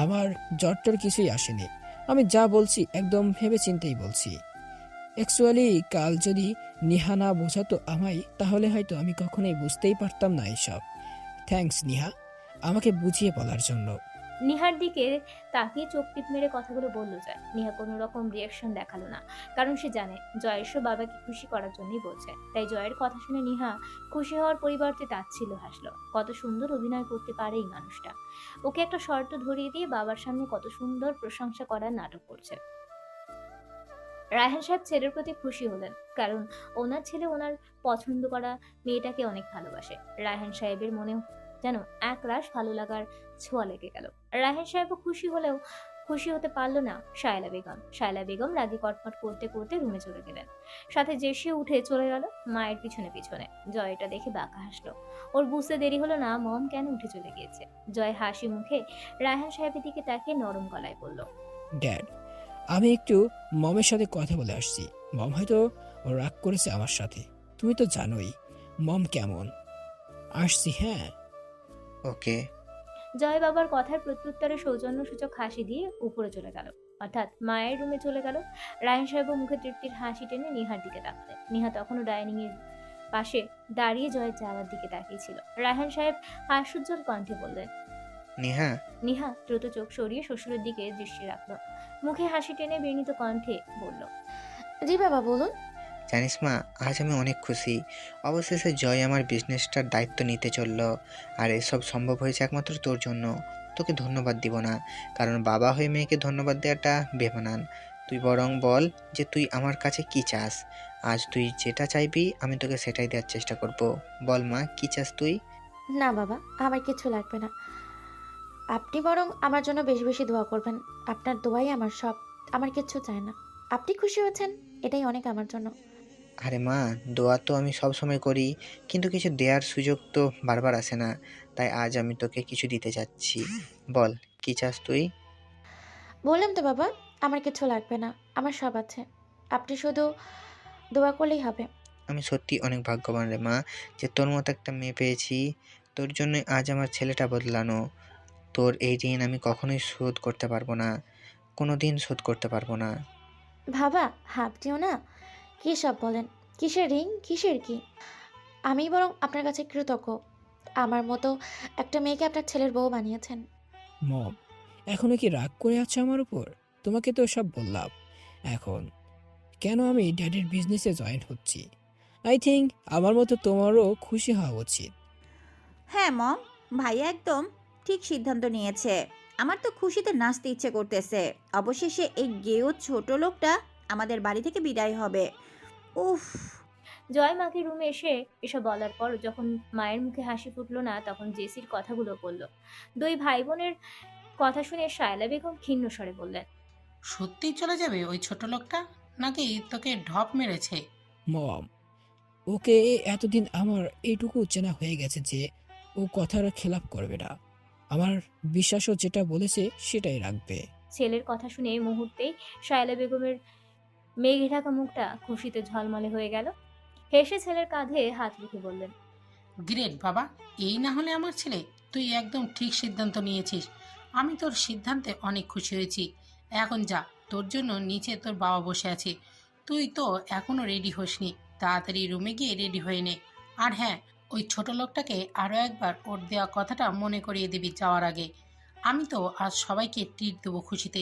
আমার জ্বরটার কিছুই আসেনি। আমি যা বলছি একদম ভেবে চিন্তেই বলছি। অ্যাকচুয়ালি কাল যদি নিহা না বোঝাতো আমায়, তাহলে হয়তো আমি কখনোই বুঝতেই পারতাম না এইসব। থ্যাঙ্কস নিহা, আমাকে বুঝিয়ে বলার জন্য। নিহার দিকে তাকিয়ে চোখ টিপ মেরে কথাগুলো বলল জয়। নিহা কোনো রকম রিয়াকশন দেখালো না, কারণ সে জানে জয় এসব বাবাকে খুশি করার জন্যই বলছে। তাই জয়ের কথা শুনে নিহা খুশি হওয়ার পরিবর্তে তাচ্ছিল্য হাসলো। কত সুন্দর অভিনয় করতে পারে এই মানুষটা। ওকে একটা শর্ত ধরিয়ে দিয়ে বাবার সামনে কত সুন্দর প্রশংসা করার নাটক করছে। রায়হান সাহেব ছেলের প্রতি খুশি হলেন, কারণ ওনার ছেলে ওনার পছন্দ করা মেয়েটাকে অনেক ভালোবাসে। রায়হান সাহেবের মনেও যেন এক রাশ ভালো লাগার ছোঁয়া লেগে গেল। রায়হান সাহেবও খুশি হলেও খুশি হতে পারলো না শায়লা বেগম। শায়লা বেগম রাগে কটমট করতে করতে রুমে চলে গেলেন, সাথে জেসিও উঠে চলে গেল মায়ের পিছনে পিছনে। জয় এটা দেখে বাঁকা হাসলো। ওর বুঝতে দেরি হলো না মম কেন উঠে চলে গিয়েছে। জয় হাসি মুখে রায়হান সাহেবের দিকে তাকিয়ে নরম গলায় বলল, ড্যাড, আমি একটু মমের সাথে কথা বলে আসছি। মম হয়তো রাগ করেছে আমার সাথে, তুমি তো জানোই মম কেমন। আসছি, হ্যাঁ। ওকে। জয় বাবার কথার প্রত্যুত্তরে সৌজন্যসূচক হাসি দিয়ে উপরে চলে গেল। অর্থাৎ মায়ের রুমে চলে গেল। রায়হান সাহেবও মুখে তৃপ্তির হাসি টেনে নিহার দিকে তাকালেন। নিহা তখনও ডাইনিং এর পাশে দাঁড়িয়ে জয়ের যাওয়ার দিকে তাকিয়েছিল। রায়হান সাহেব হাস্যোজ্জ্বল কণ্ঠে বললেন। নেহা, নিহা দ্রুত চোখ সরিয়ে শ্বশুরের দিকে দৃষ্টি রাখল। মুখে হাসি টেনে বিনীত কণ্ঠে বলল। জি বাবা, বলুন। জানিস মা, আজ আমি অনেক খুশি। অবশেষে জয় আমার বিজনেসটার দায়িত্ব নিতে চললো। আর এসব সম্ভব হয়েছে একমাত্র তোর জন্য। তোকে ধন্যবাদ দিব না, কারণ বাবা হয়ে মেয়েকে ধন্যবাদ দেওয়াটা বেমানান। তুই বরং বল যে তুই আমার কাছে কি চাস। আজ তুই যেটা চাইবি আমি তোকে সেটাই দেওয়ার চেষ্টা করব। বল মা, কি চাস তুই? না বাবা, আমার কিছু লাগবে না। আপনি বরং আমার জন্য বেশি বেশি দোয়া করবেন। আপনার দোয়াই আমার সব। আমার কিচ্ছু চাই না। আপনি খুশি হচ্ছেন, এটাই অনেক আমার জন্য। আরে মা, দোয়া তো আমি সব সময় করি, কিন্তু কিছু দেওয়ার সুযোগ তো বারবার আসে না। তাই আজ আমি তোকে কিছু দিতে চাচ্ছি। বল, কি চাস তুই? বললাম তো বাবা, আমার কিছু লাগবে না, আমার সব আছে। আপনি শুধু দোয়া করলেই হবে। আমি সত্যি অনেক ভাগ্যবান রে মা, যে তোর মতো একটা মেয়ে পেয়েছি। তোর জন্য আজ আমার ছেলেটা বদলানো। তোর এই ঋণ আমি কখনোই শোধ করতে পারবো না, কোনোদিন শোধ করতে পারবো না। বাবা, আপনিও না কী সব বলেন? কিসের রিং, কিসের কি? আমি বরং আপনার কাছে কৃতজ্ঞ। আমার মতো একটা মেয়েকে আপনার ছেলের বউ বানিয়েছেন। মম, এখনো কি রাগ করে আছো আমার উপর? তোমাকে তো সব বললাম। এখন কেন আমি ড্যাডির বিজনেসে জয়েন হচ্ছি। আই থিঙ্ক আমার মতো তোমারও খুশি হওয়া উচিত। হ্যাঁ মম, ভাইয়া একদম ঠিক সিদ্ধান্ত নিয়েছে। আমার তো খুশিতে নাচতে ইচ্ছে করতেছে। অবশেষে এই গেও ছোট লোকটা আমাদের বাড়ি থেকে বিদায় হবে। উফ। জয় মাকে রুমে এসে এসব বলার পর যখন মায়ের মুখে হাসি ফুটলো না, তখন জেসির কথাগুলো বলল। দুই ভাই বোনের কথা শুনে শায়লা বেগম ক্ষীণ স্বরে বললেন। সত্যিই চলে যাবে ওই ছোট লোকটা, নাকি তোকে ঢপ মেরেছে? মম, ওকে এতদিন আমার এইটুকু চেনা হয়ে গেছে যে ও কথার খেলাপ করবে না। আমার বিশ্বাসও যেটা বলেছে সেটাই রাখবে। ছেলের কথা শুনে মুহূর্তেই শায়লা বেগমের মেঘে ঢাকা মুখটা খুশিতে ঝলমলে হয়ে গেল। হেসে ছেলের কাঁধে হাত রেখে বললেন। গ্রেট বাবা, এই না হলে আমার ছেলে। তুই একদম ঠিক সিদ্ধান্ত নিয়েছিস। আমি তোর সিদ্ধান্তে অনেক খুশি হয়েছি। এখন যা, তোর জন্য নিচে তোর বাবা বসে আছে। তুই তো এখনো রেডি হসনি, তাড়াতাড়ি রুমে গিয়ে রেডি হয়ে নে। আর হ্যাঁ, ওই ছোট লোকটাকে আরও একবার ওর দেওয়া কথাটা মনে করিয়ে দিবি যাওয়ার আগে। আমি তো আজ সবাইকে ট্রিট দেবো খুশিতে।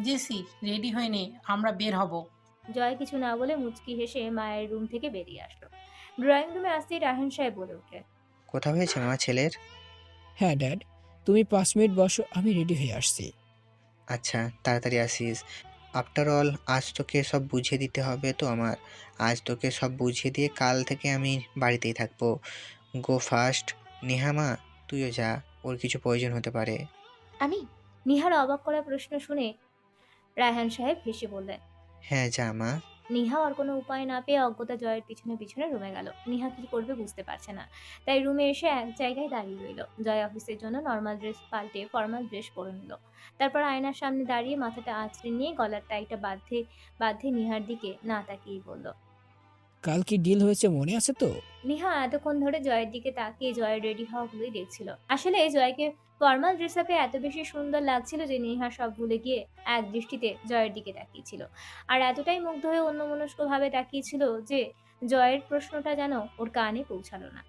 জেসি, রেডি হয়ে নে, আমরা বের হব। জয় কিছু না বলে মুচকি হেসে মায়ের রুম থেকে বেরিয়ে আসলো। ড্রয়িং রুমে আসতেই রায়হান সাহেব বলে উঠলেন। কোথা হয়েছে মা ছেলের? হ্যাঁ ড্যাড, তুমি 5 মিনিট বসো, আমি রেডি হয়ে আসছি। আচ্ছা, তাড়াতাড়ি আসিস। আফটার অল আজ তোকে সব বুঝিয়ে দিতে হবে তো আমার। আজ তোকে সব বুঝিয়ে দিয়ে কাল থেকে আমি বাড়িতেই থাকবো। গো ফাস্ট। নেহা মা, তুইও যা, ওর কিছু প্রয়োজন হতে পারে। আমি? নিহার অবাক করা প্রশ্ন শুনে রায়হান সাহেব হেসে বললেন। হ্যাঁ, যা মা। নিহা আর কোনো উপায় না পেয়ে অজ্ঞতা জয়ের পিছনে পিছনে রুমে গেল। নিহা কি করবে বুঝতে পারছে না, তাই রুমে এসে এক জায়গায় দাঁড়িয়ে রইল। জয় অফিসের জন্য নর্মাল ড্রেস পাল্টে ফর্মাল ড্রেস পরে নিল। তারপর আয়নার সামনে দাঁড়িয়ে মাথাটা আঁচড়ে নিয়ে গলার টাইটা বাঁধে বাঁধে নিহার দিকে না তাকিয়ে বলল। কাল কি ডিল হয়েছে মনে আছে তো? নিহা এতক্ষণ ধরে জয়ের দিকে তাকিয়ে জয়ের রেডি হওয়াগুলোই দেখছিল। আসলে জয়কে ফর্মাল ড্রেস আপে এত বেশি সুন্দর লাগছিল যে নিহা সব ভুলে গিয়ে এক দৃষ্টিতে জয়ের দিকে তাকিয়েছিল। আর এতটাই মুগ্ধ হয়ে অন্যমনস্কভাবে তাকিয়েছিল যে জয়ের প্রশ্নটা যেন ওর কানে পৌঁছালো না।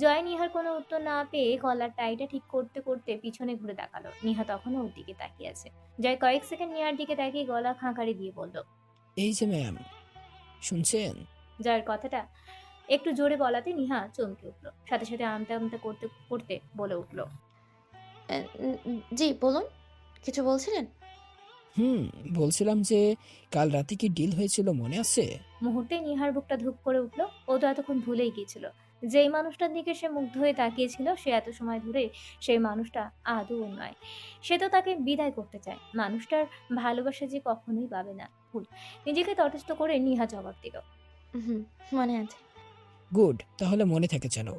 জয় নিহার কোনো উত্তর না পেয়ে গলার টাইটা ঠিক করতে করতে পিছনে ঘুরে তাকালো। নিহা তখনও ওর দিকে তাকিয়ে আছে। জয় কয়েক সেকেন্ড নিহার দিকে তাকিয়ে গলা খাঁকারি দিয়ে বলল। এই যে ম্যাম, শুনছেন? জয়ের কথাটা একটু জোরে বলাতে নিহা চমকে উঠলো। সাথে সাথে আমতা আমতা করতে করতে বলে উঠলো। জি বলুন, কিছু বলছিলেন? হুম, বলছিলাম যে কাল রাতে কি ডিল হয়েছিল মনে আছে? মুহূর্তে নিহার বুকটা ধুপ করে উঠলো। ও তো এতক্ষণ ভুলেই গিয়েছিল যেই মানুষটার দিকে সে মুগ্ধ হয়ে তাকিয়েছিল সে এত সময় ধরে সেই মানুষটা আদৌ নয়। সে তো তাকে বিদায় করতে চায়। মানুষটার ভালোবাসা যে কখনোই পাবে না। ভুল। নিজেকে তটস্থ করে নিহা জবাব দিল। হুম, মনে আছে। গুড, তাহলে মনে থাকে যেন।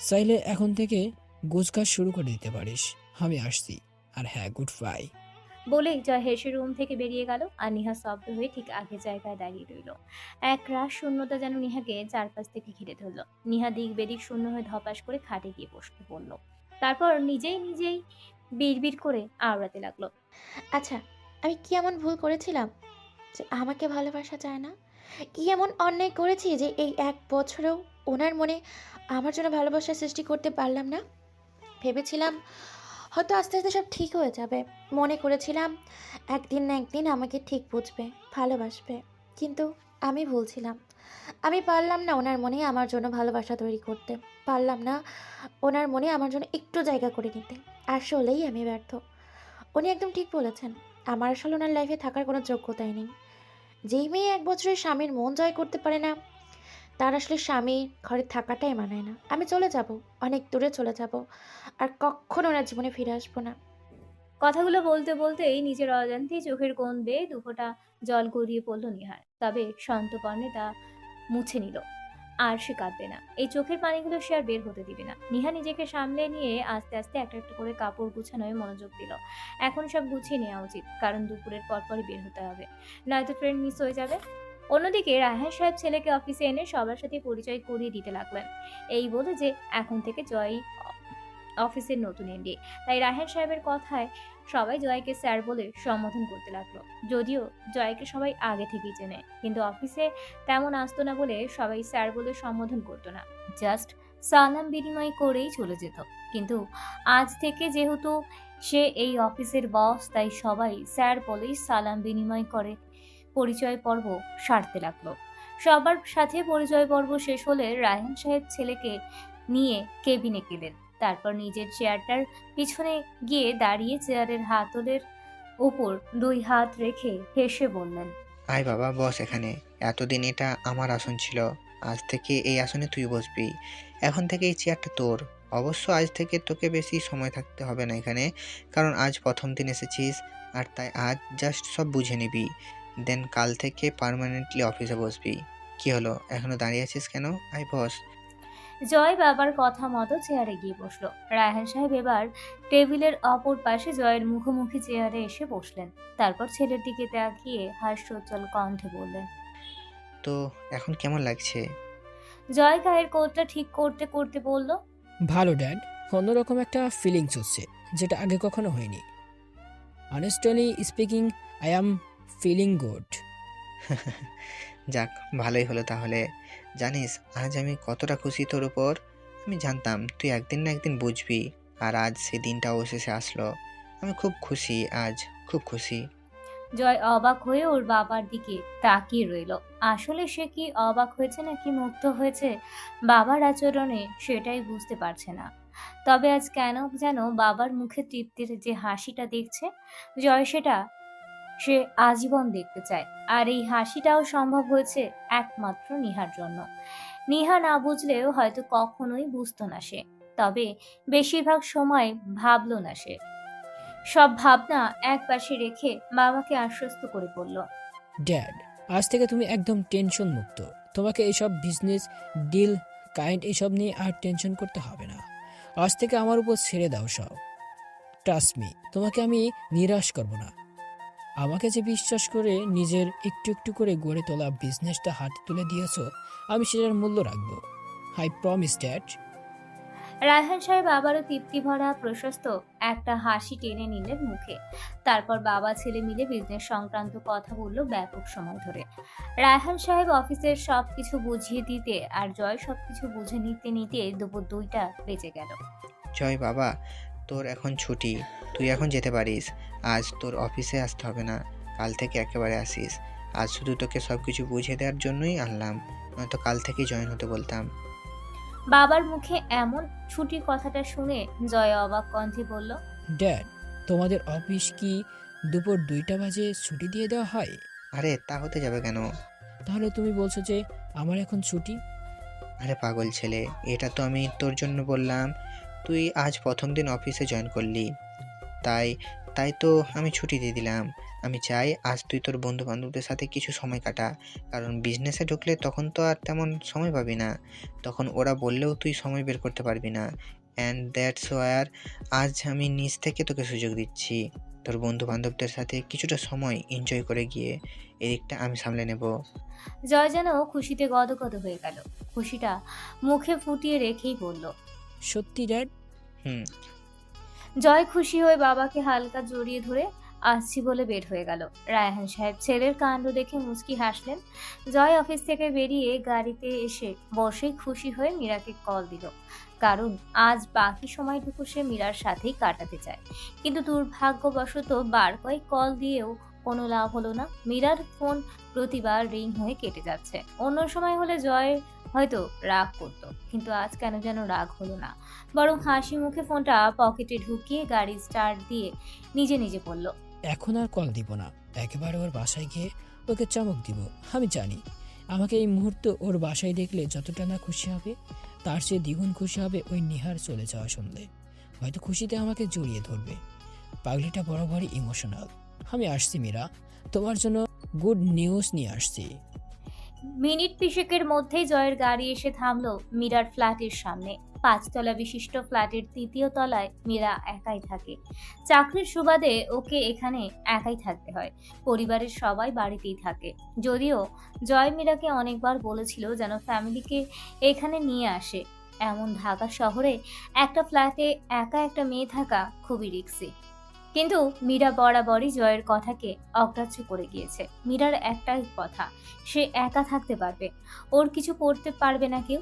চাইলে এখন থেকে গোছগাছ শুরু করে দিতে পারিস। আমি আসছি। আর হ্যাঁ, গুড বাই। বলেই জয় হেসে রুম থেকে বেরিয়ে গেল। আর নিহা স্তব্ধ হয়ে ঠিক আগের জায়গায় দাঁড়িয়ে রইল। এক রাশ শূন্যতা যেন নিহাকে চারপাশ থেকে ঘিরে ধরল। নিহা দিক বেদিক শূন্য হয়ে ধপাস করে খাটে গিয়ে বসতে পড়ল। তারপর নিজেই নিজেই বিড়বিড় করে আওড়াতে লাগলো। আচ্ছা, আমি কি এমন ভুল করেছিলাম যে আমাকে ভালোবাসা যায় না? কি এমন অন্যায় করেছি যে এই ১ বছরেও ওনার মনে আমার জন্য ভালোবাসার সৃষ্টি করতে পারলাম না? ভেবেছিলাম হয়তো আস্তে আস্তে সব ঠিক হয়ে যাবে। মনে করেছিলাম একদিন না একদিন আমাকে ঠিক বুঝবে, ভালোবাসবে। কিন্তু আমি ভুল ছিলাম। আমি পারলাম না ওনার মনে আমার জন্য ভালোবাসা তৈরি করতে। পারলাম না ওনার মনে আমার জন্য একটু জায়গা করে নিতে। আসলেই আমি ব্যর্থ। উনি একদম ঠিক বলেছেন। আমার আসলে ওনার লাইফে থাকার কোনো যোগ্যতাই নেই। যেই মেয়ে ১ বছরের স্বামীর মন জয় করতে পারে না, তার আসলে স্বামীর ঘরে থাকাটাই মানায় না। আমি চলে যাব, অনেক দূরে চলে যাব। আর কক্ষনো ওনার জীবনে ফিরে আসবো না। কথাগুলো বলতে বলতেই নিজের অজান্তেই চোখের কোণ বেয়ে দুফোঁটা জল গড়িয়ে পড়ল নিহার। তবে সন্তর্পণে তা মুছে নিল। আর সে কাঁদবে না। এই চোখের পানিগুলো সে আর বের হতে দিবে না। নিহা নিজেকে সামলে নিয়ে আস্তে আস্তে একটা একটা করে কাপড় গুছানোয় মনোযোগ দিল। এখন সব গুছিয়ে নেওয়া উচিত, কারণ দুপুরের পরপরই বের হতে হবে, নয়তো ট্রেন মিস হয়ে যাবে। অন্যদিকে রায়হান সাহেব ছেলেকে অফিসে এনে সবার সাথে পরিচয় করিয়ে দিতে লাগলেন, এই বলে যে এখন থেকে জয় অফিসের নতুন এমডি। তাই রায়হান সাহেবের কথায় সবাই জয়কে স্যার বলে সম্বোধন করতে লাগলো। যদিও জয়কে সবাই আগে থেকেই চেনে, কিন্তু অফিসে তেমন আসতো না বলে সবাই স্যার বলে সম্বোধন করতো না, জাস্ট সালাম বিনিময় করেই চলে যেত। কিন্তু আজ থেকে যেহেতু সে এই অফিসের বস, তাই সবাই স্যার বলেই সালাম বিনিময় করে পরিচয় পর্ব সারতে লাগলো। সবার সাথে পরিচয় পর্ব শেষ হলে রায়হান সাহেব ছেলেকে নিয়ে কেবিনে গেলেন। তারপর নিজের চেয়ারটার পিছনে গিয়ে দাঁড়িয়ে চেয়ারের হাতলের উপর ২ হাত রেখে হেসে বললেন, আয় বাবা, বস এখানে। এতদিন এটা আমার আসন ছিল, আজ থেকে এই আসনে তুই বসবি। এখন থেকে এই চেয়ারটা তোর। অবশ্য আজ থেকে তোকে বেশি সময় থাকতে হবে না এখানে, কারণ আজ প্রথম দিন এসেছিস। আর তাই আজ জাস্ট সব বুঝে নিবি, দেন কাল থেকে পার্মানেন্টলি অফিসে বসবি। কি হলো, এখনো দাঁড়িয়ে আছিস কেন? আয় বস। জয় বাবার কথা মতো চেয়ারে গিয়ে বসলো। রায়হান সাহেব এবার টেবিলের অপর পাশে জয়ের মুখোমুখি চেয়ারে এসে বসলেন। তারপর ছেলের দিকে তাকিয়ে হাস্যোজ্জ্বল কণ্ঠে বললেন, তো এখন কেমন লাগছে? জয় গায়ের কোটটা ঠিক করতে করতে বলল, ভালো ড্যাড, অন্যরকম একটা ফিলিংস হচ্ছে, যেটা আগে কখনো হয়নি। Honestly speaking, I am feeling good. যাক, ভালোই হলো তাহলে। জানিস আজ আমি কতটা খুশি তোর উপর। আমি জানতাম তুই একদিন না একদিন বুঝবি, আর আজ সেই দিনটা অবশেষে আসলো। আমি খুব খুশি, আজ খুব খুশি। জয় অবাক হয়ে ওর বাবার দিকে তাকিয়ে রইল। আসলে সে কি অবাক হয়েছে নাকি মুগ্ধ হয়েছে বাবার আচরণে, সেটাই বুঝতে পারছে না। তবে আজ কেন যেন বাবার মুখে তৃপ্তির যে হাসিটা দেখছে, জয় সেটা সে আজীবন দেখতে চায়। আর এই হাসিটাও সম্ভব হয়েছে একমাত্র নিহার জন্য। নিহা না বুঝলেও হয়তো কখনোই বুঝতো না সে, তবে বেশিরভাগ সময় ভাবলো না সে। সব ভাবনা এক পাশে রেখে বাবাকে আশ্বস্ত করে বলল, ড্যাড, আজ থেকে তুমি একদম টেনশন মুক্ত। তোমাকে এইসব বিজনেস ডিল কাইন্ড এইসব নিয়ে আর টেনশন করতে হবে না। আজ থেকে আমার উপর ছেড়ে দাও সব। ট্রাস্ট মি, তোমাকে আমি নিরাশ করব না। আমাকে যে বিশ্বাস করে নিজের একটু একটু করে গড়ে তোলা বিজনেসটা হাতে তুলে দিয়েছো, আমি সেটার মূল্য রাখবো। I promise dad. রায়হান সাহেব আবারও তৃপ্তি ভরা প্রশস্ত একটা হাসি টেনে নিলেন মুখে। তারপর বাবা ছেলে মিলে বিজনেস সংক্রান্ত কথা বলল ব্যাপক সময় ধরে। রায়হান সাহেব অফিসের সবকিছু বুঝিয়ে দিতে আর জয় সবকিছু বুঝে নিতে নিতে দুপুর ২টা বেজে গেল। জয় বাবা, তোর এখন ছুটি, তুই এখন যেতে পারিস। আজ তোর অফিসে আসতে হবে না, কাল থেকে একেবারে আসিস। আজ শুধু তোকে সব কিছু বুঝিয়ে দেওয়ার জন্যই আনলাম, নয়তো কাল থেকেই জয়েন হতে বলতাম। বাবার মুখে এমন ছুটির কথাটা শুনে জয় অবাক কণ্ঠে বলল, ড্যাড, তোমাদের অফিস কি দুপুর 2টা বাজে ছুটি দিয়ে দেওয়া হয়? আরে তা হতে যাবে কেন? তাহলে তুমি বলছো যে আমার এখন ছুটি? আরে পাগল ছেলে, এটা তো আমি তোর জন্য বললাম। তুই আজ প্রথম দিন অফিসে জয়েন করলি, তাই তাই তো আমি ছুটি দিয়ে দিলাম। আমি চাই আজ তুই তোর বন্ধু বান্ধবদের সাথে কিছু সময় কাটা, কারণ বিজনেসে ঢুকলে তখন তো আর তেমন সময় পাবি না। তখন ওরা বললেও তুই সময় বের করতে পারবি না। অ্যান্ড দ্যাটস ওয়ার আজ আমি নিজ থেকে তোকে সুযোগ দিচ্ছি। তোর বন্ধু বান্ধবদের সাথে কিছুটা সময় এনজয় করে গিয়ে এদিকটা আমি সামলে নেব। জয় যেন খুশিতে গদগদ হয়ে গেল। খুশিটা মুখে ফুটিয়ে রেখেই বলল, সত্যি ড্যাড? হুম। জয় খুশি হয়ে বাবাকে হালকা জড়িয়ে ধরে আসছি বলে বের হয়ে গেল। রায়হান সাহেব ছেলের কাণ্ড দেখে মুচকি হাসলেন। জয় অফিস থেকে বেরিয়ে গাড়িতে এসে বসেই খুশি হয়ে মীরাকে কল দিল, কারণ আজ বাকি সময়টুকু সে মীরার সাথেই কাটাতে চায়। কিন্তু দুর্ভাগ্যবশত বার কয়েক কল দিয়েও কোনো লাভ হলো না। মীরার ফোন প্রতিবার রিং হয়ে কেটে যাচ্ছে। অন্য সময় হলে জয় হয়তো রাগ করতো, কিন্তু আজ কেন যেন রাগ হলো না, বরং হাসি মুখে ফোনটা পকেটে ঢুকিয়ে গাড়ি স্টার্ট দিয়ে নিজে নিজে বলল, এখন আর কল দিব না, একেবারে ওর বাসায় গিয়ে ওকে চমক দিব। আমি জানি আমাকে এই মুহূর্তে ওর বাসায় দেখলে যতটা না খুশি হবে, তার চেয়ে দ্বিগুণ খুশি হবে ওই নিহার চলে যাওয়া শুনলে। হয়তো খুশিতে আমাকে জড়িয়ে ধরবে। পাগলিটা বরাবরই ইমোশনাল। আমি আসছি মীরা, তোমার জন্য গুড নিউজ নিয়ে আসছি। মিনিট পিশেকের মধ্যেই জয়ের গাড়ি এসে থামলো মীরার ফ্ল্যাটের সামনে। 5 তলা বিশিষ্ট ফ্ল্যাটের 3য় তলায় মীরা একাই থাকে। চাকরির সুবাদে ওকে এখানে একাই থাকতে হয়। পরিবারের সবাই বাড়িতেই থাকে। যদিও জয় মীরাকে অনেকবার বলেছিল যেন ফ্যামিলিকে এখানে নিয়ে আসে। এমন ঢাকা শহরে একটা ফ্ল্যাটে একা একটা মেয়ে থাকা খুবই রিস্কি। কিন্তু মীরা বরাবরই জয়ের কথাকে অগ্রাহ্য করে গিয়েছে। মীরার একটাই কথা, সে একা থাকতে পারবে, ওর কিছু করতে পারবে না কেউ।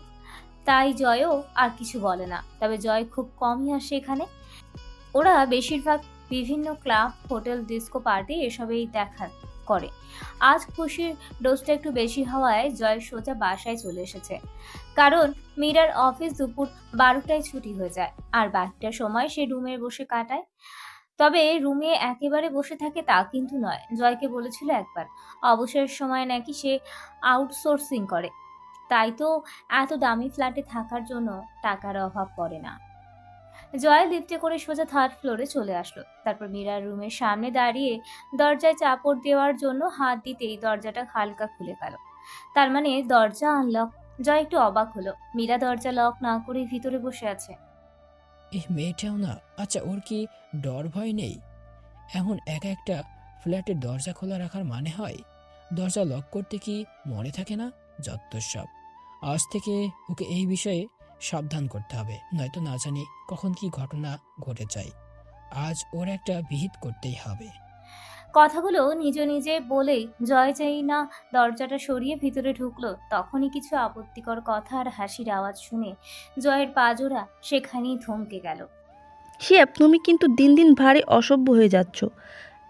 তাই জয়ও আর কিছু বলে না। তবে জয় খুব কমই আসে এখানে। ওরা বেশিরভাগ বিভিন্ন ক্লাব, হোটেল, ডিস্কো পার্টি এসবেই দেখা করে। আজ খুশির ডোজটা একটু বেশি হওয়ায় জয় সোজা বাসায় চলে এসেছে। কারণ মীরার অফিস দুপুর 12টায় ছুটি হয়ে যায়, আর বাকিটা সময় সে রুমে বসে কাটায়। তবে রুমে একেবারে বসে থাকে তা কিন্তু নয়। জয়কে বলেছিল একবার অবসর সময় নাকি সে আউটসোর্সিং করে, তাই তো এত দামি ফ্ল্যাটে থাকার জন্য টাকার অভাব পড়ে না। জয় লিফটে করে সোজা 3rd ফ্লোরে চলে আসলো। তারপর মীরার রুমের সামনে দাঁড়িয়ে দরজায় চাপড় দেওয়ার জন্য হাত দিতেই দরজাটা হালকা খুলে গেল। তার মানে দরজা আনলক। জয় একটু অবাক হলো। মীরা দরজা লক না করে ভিতরে বসে আছে। এই মেয়েটাও না, আচ্ছা ওর কি ডর ভয় নেই? এমন একা একটা ফ্ল্যাটের দরজা খোলা রাখার মানে হয়? দরজা লক করতে কি মনে থাকে না? যত্তসব। আজ থেকে ওকে এই বিষয়ে সাবধান করতে হবে, নয়তো না জানি কখন কি ঘটনা ঘটে যায়। আজ ওর একটা বিহিত করতেই হবে। কথাগুলো নিজে নিজে বলেই জয় যেই না দরজাটা সরিয়ে ভিতরে ঢুকলো, তখনই কিছু আপত্তিকর কথা আর হাসির আওয়াজ শুনে জয়ের পাজোড়া সেখানেই থমকে গেল। শিয়াব, তুমি কিন্তু দিন দিন ভারী অসভ্য হয়ে যাচ্ছ।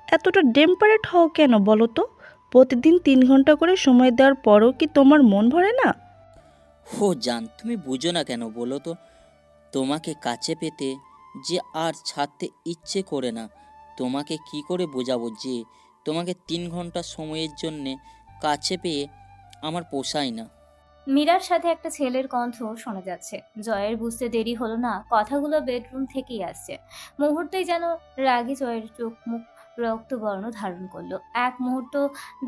এতটা ডেম্পারেট হও কেন বলো তো? প্রতিদিন 3 ঘন্টা করে সময় দেওয়ার পরও কি তোমার মন ভরে না? হো জান, তুমি বুঝো না কেন বলো তো? তোমাকে কাছে পেতে যে আর ছাড়তে ইচ্ছে করে না। তোমাকে কি করে বোঝাবো যে তোমাকে 3 ঘন্টা সময়ের জন্যে কাছে পেয়ে আমার পোষায় না। মীরার সাথে একটা ছেলের কণ্ঠ শোনা যাচ্ছে। জয়ের বুঝতে দেরি হলো না, কথাগুলো বেডরুম থেকেই আসছে। মুহূর্তেই যেন রাগে জয়ের চোখ মুখ রক্তবর্ণ ধারণ করলো। এক মুহূর্ত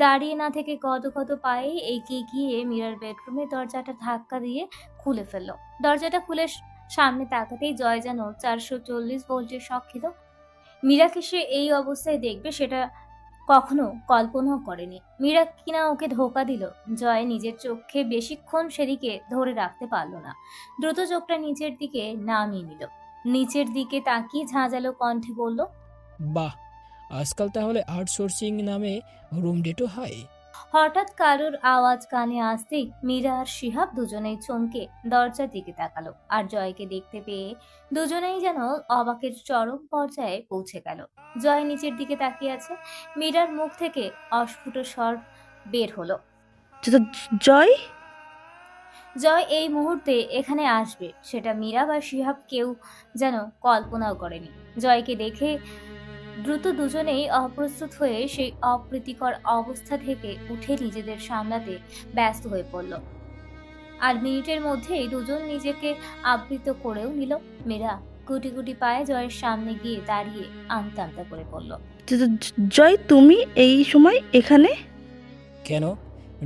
দাঁড়িয়ে না থেকে কত পায়ে এগিয়ে গিয়ে মীরার বেডরুমের দরজাটা ধাক্কা দিয়ে খুলে ফেললো। দরজাটা খুলে সামনে তাকাতেই জয় যেন 440 ভোল্টের শক খেল। মীরাকে সে এই অবস্থায় দেখবে সেটা কখনো কল্পনাও করেনি। মীরা কিনা ওকে ধোকা দিল। জয় নিজের চোখে বেশিক্ষণ সেদিকে ধরে রাখতে পারল না। দ্রুত চোখটা নিচের দিকে নামিয়ে নিল। নিচের দিকে তাকিয়ে ঝাঁঝালো কণ্ঠে বলল, বাহ, আজকাল তাহলে আউটসোর্সিং নামে রুম ডেটও হয়? হঠাৎ কারোর আওয়াজ কানে আসতেই মীরা আর শিহাব দুজনেই চমকে দরজার দিকে তাকালো। আর জয়কে দেখতে পেয়ে দুজনেই যেন অবাকের চরম পর্যায়ে পৌঁছে গেল। জয় নিচের দিকে তাকিয়ে আছে। মীরার মুখ থেকে অস্ফুট স্বর বের হলো, জয়? জয় এই মুহূর্তে এখানে আসবে সেটা মীরা বা শিহাব কেউ যেন কল্পনাও করেনি। জয়কে দেখে দ্রুত দুজনেই অপ্রস্তুত হয়ে সেই অপ্রীতিকর অবস্থা থেকে উঠে নিজেদের সামলাতে ব্যস্ত হয়ে পড়ল। আর মিনিটের মধ্যেই দুজন নিজেকে আবৃত করেও নিল। মীরা গুটি গুটি পায়ে জয়ের সামনে গিয়ে দাঁড়িয়ে আমতা আমতা করে পড়ল, জয়, তুমি এই সময় এখানে? কেন,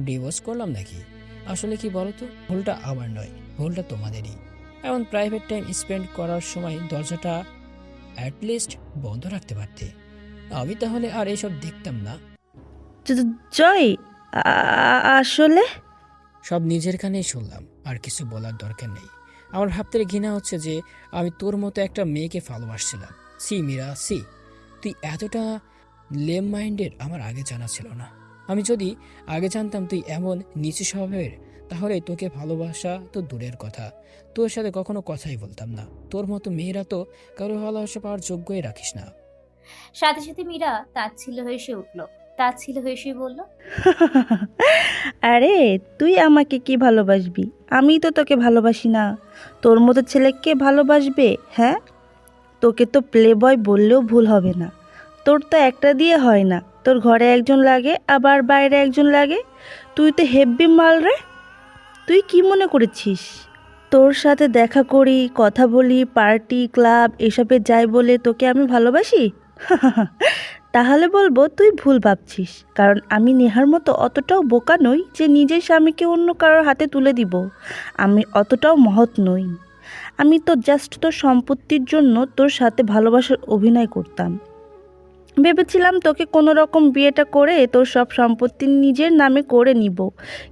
ডিভোর্স করলাম নাকি? আসলে কি বলো তো, ভুলটা আমার নয়, ভুলটা তোমাদেরই। এমন প্রাইভেট টাইম স্পেন্ড করার সময় দরজাটা অ্যাটলিস্ট বন্ধ রাখতে পারতে। আমি তাহলে আর এসব দেখতাম না। জয়, আসলে সব নিজের কানেই শুনলাম, আর কিছু বলার দরকার নেই। আমার ভাবতে ঘৃণা হচ্ছে যে আমি তোর মতো একটা মেয়েকে ভালোবাসছিলাম। সি মীরা, সি, তুই এতটা লেম মাইন্ডের আমার আগে জানা ছিল না। আমি যদি আগে জানতাম তুই এমন নিচু স্বভাবের, তাহলে তোকে ভালোবাসা তো দূরের কথা, তোর সাথে কখনো কথাই বলতাম না। তোর মতো মেয়েরা তো কারো ভালোবাসা পাওয়ার যোগ্যই রাখিস না। সাথে সাথে মীরা তাচ্ছিল্য হেসে উঠল। তাচ্ছিল্য হেসে বলল, আরে তুই আমাকে কি ভালোবাসবি? আমি তো তোকে ভালোবাসি না। তোর মতো ছেলেকে ভালোবাসবে? হ্যাঁ, তোকে তো প্লে বয় বললেও ভুল হবে না। তোর তো একটা দিয়ে হয় না, তোর ঘরে একজন লাগে আবার বাইরে একজন লাগে। তুই তো হেব্বি মাল রে। তুই কি মনে করেছিস তোর সাথে দেখা করি, কথা বলি, পার্টি ক্লাব এসবে যাই বলে তোকে আমি ভালোবাসি? তাহলে বলবো তুই ভুল ভাবছিস, কারণ আমি নেহার মতো অতটাও বোকা নই যে নিজের স্বামীকে অন্য কারোর হাতে তুলে দিব। আমি অতটাও মহৎ নই। আমি তো জাস্ট তোর সম্পত্তির জন্য তোর সাথে ভালোবাসার অভিনয় করতাম। ভেবেছিলাম তোকে কোনো রকম বিয়েটা করে তোর সব সম্পত্তি নিজের নামে করে নিব,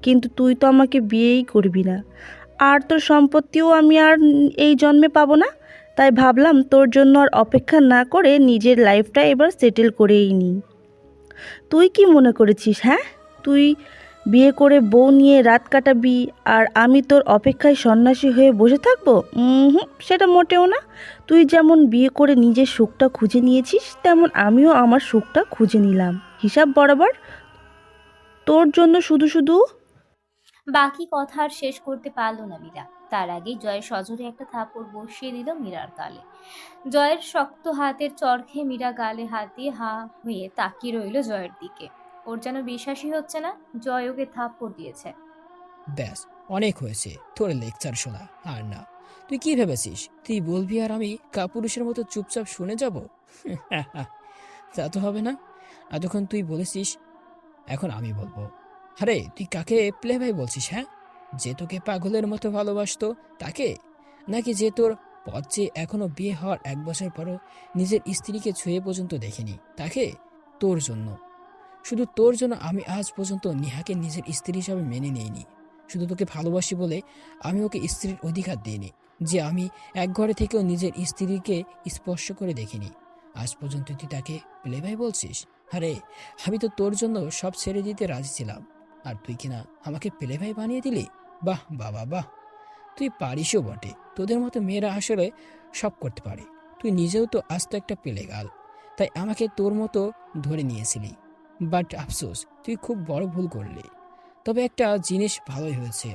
কিন্তু তুই তো আমাকে বিয়েই করবি না, আর তোর সম্পত্তিও আমি আর এই জন্মে পাবো না। তাই ভাবলাম তোর জন্য আর অপেক্ষা না করে নিজের লাইফটা এবার সেটেল করেই নিই। তুই কি মনে করেছিস, হ্যাঁ, তুই বিয়ে করে বউ নিয়ে রাত কাটাবি আর আমি তোর অপেক্ষায় সন্ন্যাসী হয়ে বসে থাকবো? সেটা মোটেও না। তুই যেমন বিয়ে করে নিজের সুখটা খুঁজে নিয়েছিস, তেমন আমিও আমার সুখটা খুঁজে নিলাম হিসাব বরাবর, তোর জন্য শুধু শুধু। বাকি কথা আর শেষ করতে পারল না মীরা। তার আগেই জয় সজোরে একটা থাপড় বসিয়ে দিল মীরার গালে। জয়ের শক্ত হাতের চর খেয়ে মীরা গালে হাত দিয়ে হা হয়ে তাকিয়ে রইল জয়ের দিকে। ওর যেন বিশ্বাসই হচ্ছে না জয় ওকে থাপ্পড় দিয়েছে। ব্যাস, অনেক হয়েছে তোর লেকচার শোনা। আর না, তুই কি ভেবেছিস তুই বলবি আর আমি কাপুরুষের মতো চুপচাপ শুনে যাব? তা তো হবে না। এতক্ষণ তুই বলেছিস, এখন আমি বলবো। আরে তুই কাকে প্লে ভাই বলছিস? হ্যাঁ, যে তোকে পাগলের মতো ভালোবাসতো তাকে? নাকি যে তোর পথ যে এখনো বিয়ে হওয়ার 1 বছর পরও নিজের স্ত্রীকে ছুঁয়ে পর্যন্ত দেখেনি তাকে? তোর জন্য, শুধু তোর জন্য আমি আজ পর্যন্ত নেহাকে নিজের স্ত্রী হিসাবে মেনে নিইনি। শুধু তোকে ভালোবাসি বলে আমি ওকে স্ত্রীর অধিকার দিইনি, যে আমি এক ঘরে থেকেও নিজের স্ত্রীকে স্পর্শ করে দেখিনি। আজ পর্যন্ত তুই তাকে প্লে ভাই বলছিস? আরে আমি তো তোর জন্য সব ছেড়ে দিতে রাজি ছিলাম, আর তুই কিনা আমাকে প্লে ভাই বানিয়ে দিলি। বাহ বাবা বাহ, তুই পারিসও বটে। তোদের মতো মেয়েরা আসলে সব করতে পারে। তুই নিজেও তো আস্ত একটা পেলে গাল, তাই আমাকে তোর মতো ধরে নিয়েছিলি। বাট আফসোস, তুই খুব বড় ভুল করলি। তবে একটা জিনিস ভালোই হয়েছে,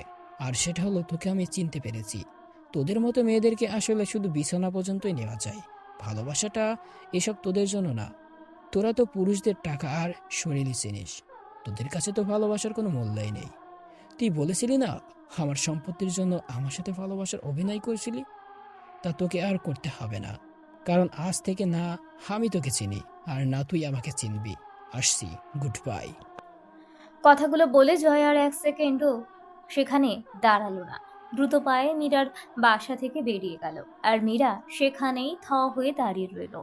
আর সেটা হলো তোকে আমি চিনতে পেরেছি। তোদের মতো মেয়েদেরকে আসলে শুধু বিছানা পর্যন্তই নেওয়া যায়। ভালোবাসাটা এসব তোদের জন্য না। তোরা তো পুরুষদের টাকা আর শরীরই চিনিস। তোদের কাছে তো ভালোবাসার কোনো মূল্যই নেই। তুই বলেছিলি না আমার সম্পত্তির জন্য আমার সাথে ভালোবাসার অভিনয় করেছিলি? তা তোকে আর করতে হবে না, কারণ আজ থেকে না আমি তোকে চিনি আর না তুই আমাকে চিনবি। আসছি, গুড বাই। কথাগুলো বলে জয় আর এক সেকেন্ডও সেখানে দাঁড়ালো না। দ্রুত পায়ে মীরার বাসা থেকে বেরিয়ে গেল। আর মীরা সেখানেই থ হয়ে দাঁড়িয়ে রইল।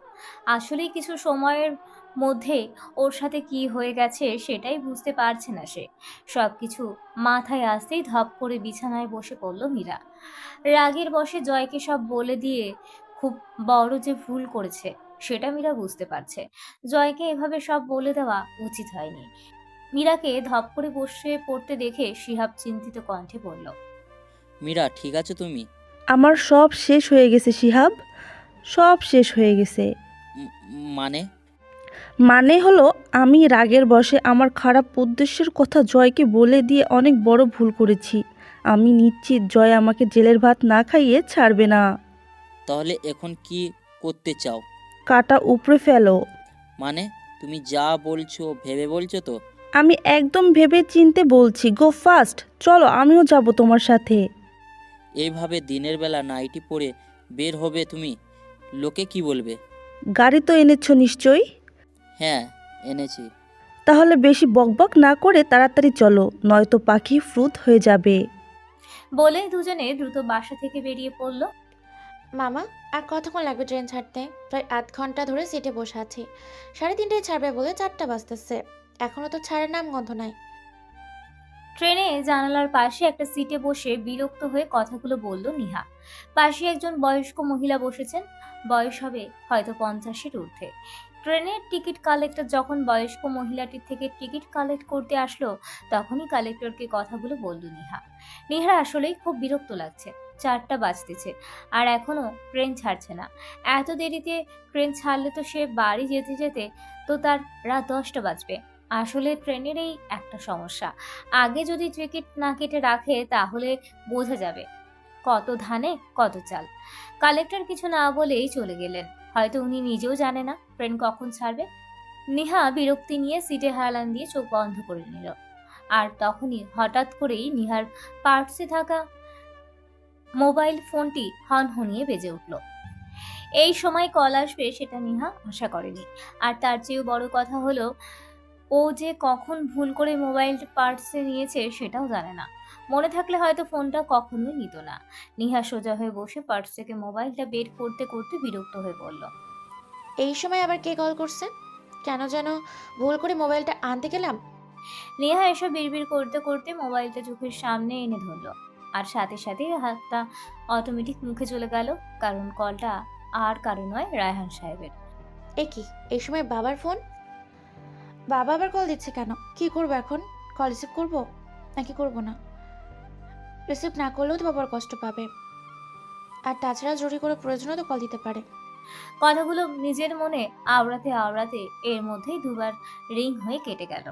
আসলেই কিছু সময়ের মধ্যে ওর সাথে কি হয়ে গেছে সেটাই বুঝতে পারছে না সে। সবকিছু মাথায় আসতেই ধপ করে বিছানায় বসে পড়ল মীরা। রাগের বশে জয়কে সব বলে দিয়ে খুব বড় যে ভুল করেছে সেটা মীরা বুঝতে পারছে। জয়কে এভাবে সব বলে দেওয়া উচিত হয়নি। মীরাকে ধপ করে বসে পড়তে দেখে শিহাব চিন্তিত কণ্ঠে বলল, মীরা, ঠিক আছে তুমি? আমার সব শেষ হয়ে গেছে শিহাব, সব শেষ হয়ে গেছে। মানে? মানে হলো, আমি রাগের বশে আমার খারাপ উদ্দেশ্যের কথা জয়কে বলে দিয়ে অনেক বড় ভুল করেছি। আমি নিশ্চিত জয় আমাকে জেলের ভাত না খাইয়ে ছাড়বে না। তাহলে এখন কি করতে চাও? কাটা উপড়ে ফেলো। মানে তুমি যা বলছো ভেবে বলছো তো? আমি একদম ভেবে চিনতে বলছি। গো ফাস্ট, চলো আমিও যাব তোমার সাথে। এইভাবে দিনের বেলা নাইটি পরে বের হবে তুমি? লোকে কি বলবে? গাড়ি তো এনেছো নিশ্চয়ই? হ্যাঁ, এনেছি। তাহলে বেশি বকবক না করে তাড়াতাড়ি চলো, নয়তো পাখি ফ্রুত হয়ে যাবে। বলে দুজনে দ্রুত বাসা থেকে বেরিয়ে পড়ল। মামা, আর কতক্ষণ লাগবে ট্রেন ছাড়তে? প্রায় ৮ ঘন্টা ধরে সিটে বসে আছি। 3:30টায় ছাড়বে বলে 4টা বাজতেছে, এখনো তো ছাড়ের নাম গন্ধ নাই। ট্রেনে জানালার পাশে একটা সিটে বসে বিরক্ত হয়ে কথাগুলো বলল নিহা। পাশে একজন বয়স্ক মহিলা বসেছেন। বয়স হবে হয়তো 50-এর ঊর্ধ্বে। ট্রেনের টিকিট কালেক্টর যখন বয়স্ক মহিলাটির থেকে টিকিট কালেক্ট করতে আসলো, তখনই কালেক্টরকে কথাগুলো বলল নিহা। নিহার আসলেই খুব বিরক্ত লাগছে। 4টা বাজতেছে আর এখনো ট্রেন ছাড়ছে না। এত দেরিতে ট্রেন ছাড়লে তো সে বাড়ি যেতে যেতে তো তার রাত 10টা বাজবে। আসলে ট্রেনের এই একটা সমস্যা, আগে যদি টিকিট না কেটে রাখে তাহলে বোঝা যাবে কত ধানে কত চাল। কালেক্টর কিছু না বলেই চলে গেলেন। হয়তো উনি নিজেও জানে না ট্রেন কখন ছাড়বে। নিহা বিরক্তি নিয়ে সিটে হেলান দিয়ে চোখ বন্ধ করে নিল। আর তখনই হঠাৎ করেই নিহার পার্সে থাকা মোবাইল ফোনটি হনহনিয়ে বেজে উঠল। এই সময় কল আসবে সেটা নিহা আশা করেনি। আর তার চেয়েও বড় কথা হলো, ও যে কখন ভুল করে মোবাইল পার্সে নিয়েছে সেটাও জানে না। মনে থাকলে হয়তো ফোনটা কখনোই নিত না। নিহা সোজা হয়ে বসে পার্স থেকে মোবাইলটা বের করতে করতে বিরক্ত হয়ে পড়ল। এই সময় আবার কে কল করছে? কেন যেন ভুল করে মোবাইলটা আনতে গেলাম। নেহা এসব বিড়বিড় করতে করতে মোবাইলটা চোখের সামনে এনে ধরলো। আর সাথে সাথে হাতটা অটোমেটিক মুখে চলে গেল, কারণ কলটা আর কারো নয়, রায়হান সাহেবের। এ কি, এই সময় বাবার ফোন? বাবা আবার কল দিচ্ছে কেন? কি করবো এখন? কল রিসিভ করবো নাকি করবো না? রিসিভ না করলেও তো বাবার কষ্ট পাবে। আর তাছাড়া জরুরি করে প্রয়োজনও তো কল দিতে পারে। কথাগুলো নিজের মনে আওড়াতে আওড়াতে এর মধ্যেই দুবার রিং হয়ে কেটে গেল।